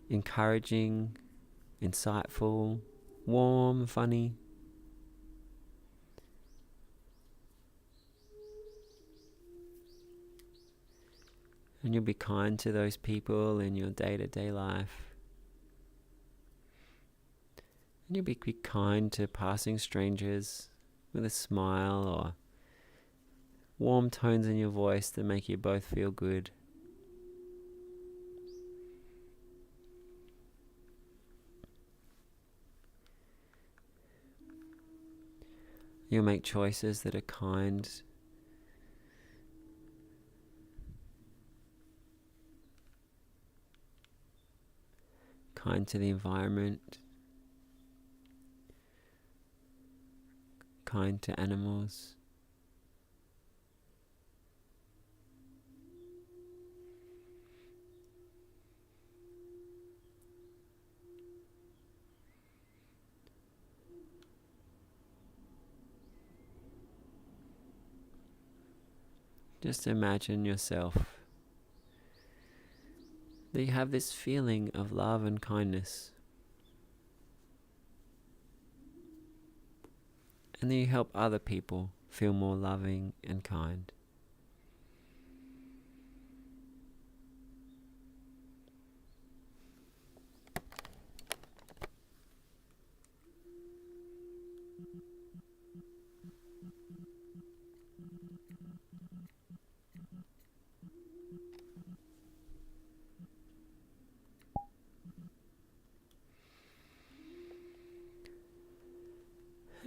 Encouraging, insightful, warm, funny. And you'll be kind to those people in your day-to-day life. And you'll be kind to passing strangers with a smile or warm tones in your voice that make you both feel good. You'll make choices that are kind. Kind to the environment. Kind to animals. Just imagine yourself that you have this feeling of love and kindness. And then you help other people feel more loving and kind.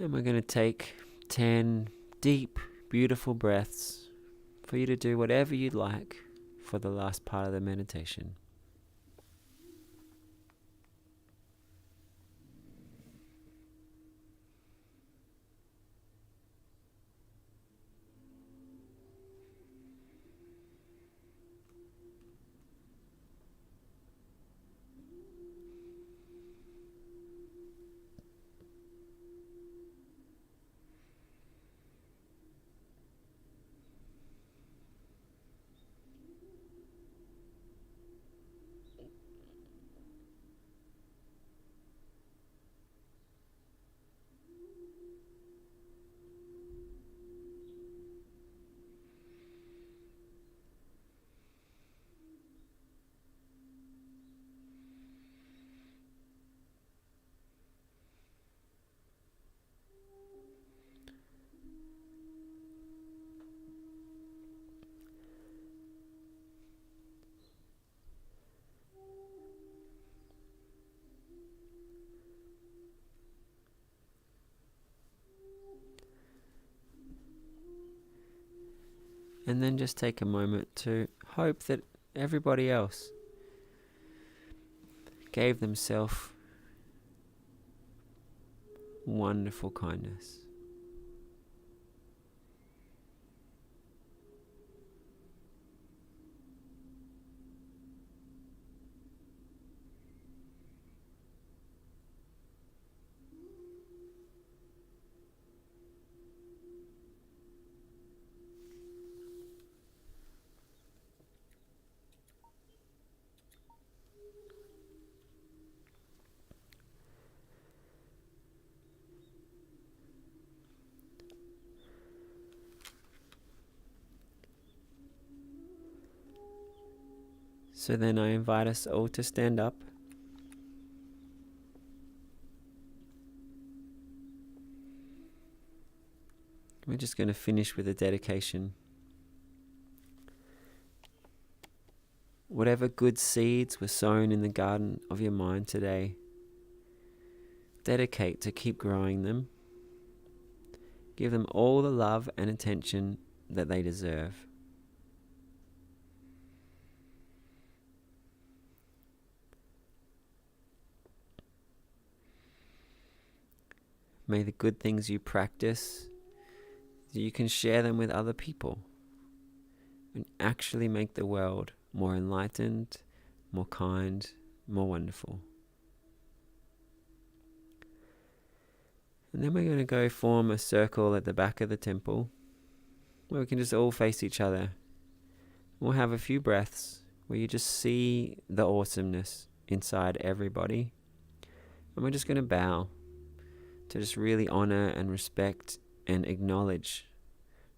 And we're going to take 10 deep, beautiful breaths for you to do whatever you'd like for the last part of the meditation. And then just take a moment to hope that everybody else gave themselves wonderful kindness. So then I invite us all to stand up. We're just going to finish with a dedication. Whatever good seeds were sown in the garden of your mind today, dedicate to keep growing them. Give them all the love and attention that they deserve. May the good things you practice, you can share them with other people and actually make the world more enlightened, more kind, more wonderful. And then we're going to go form a circle at the back of the temple where we can just all face each other. We'll have a few breaths where you just see the awesomeness inside everybody. And we're just going to bow to just really honor and respect and acknowledge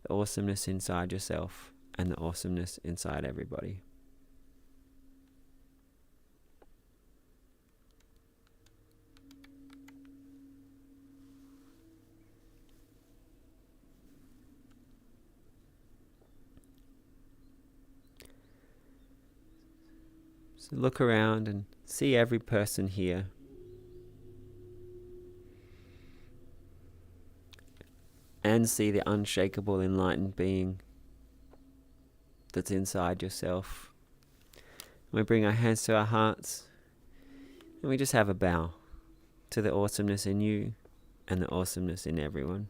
the awesomeness inside yourself and the awesomeness inside everybody. So look around and see every person here. And see the unshakable, enlightened being that's inside yourself. We bring our hands to our hearts and we just have a bow to the awesomeness in you and the awesomeness in everyone.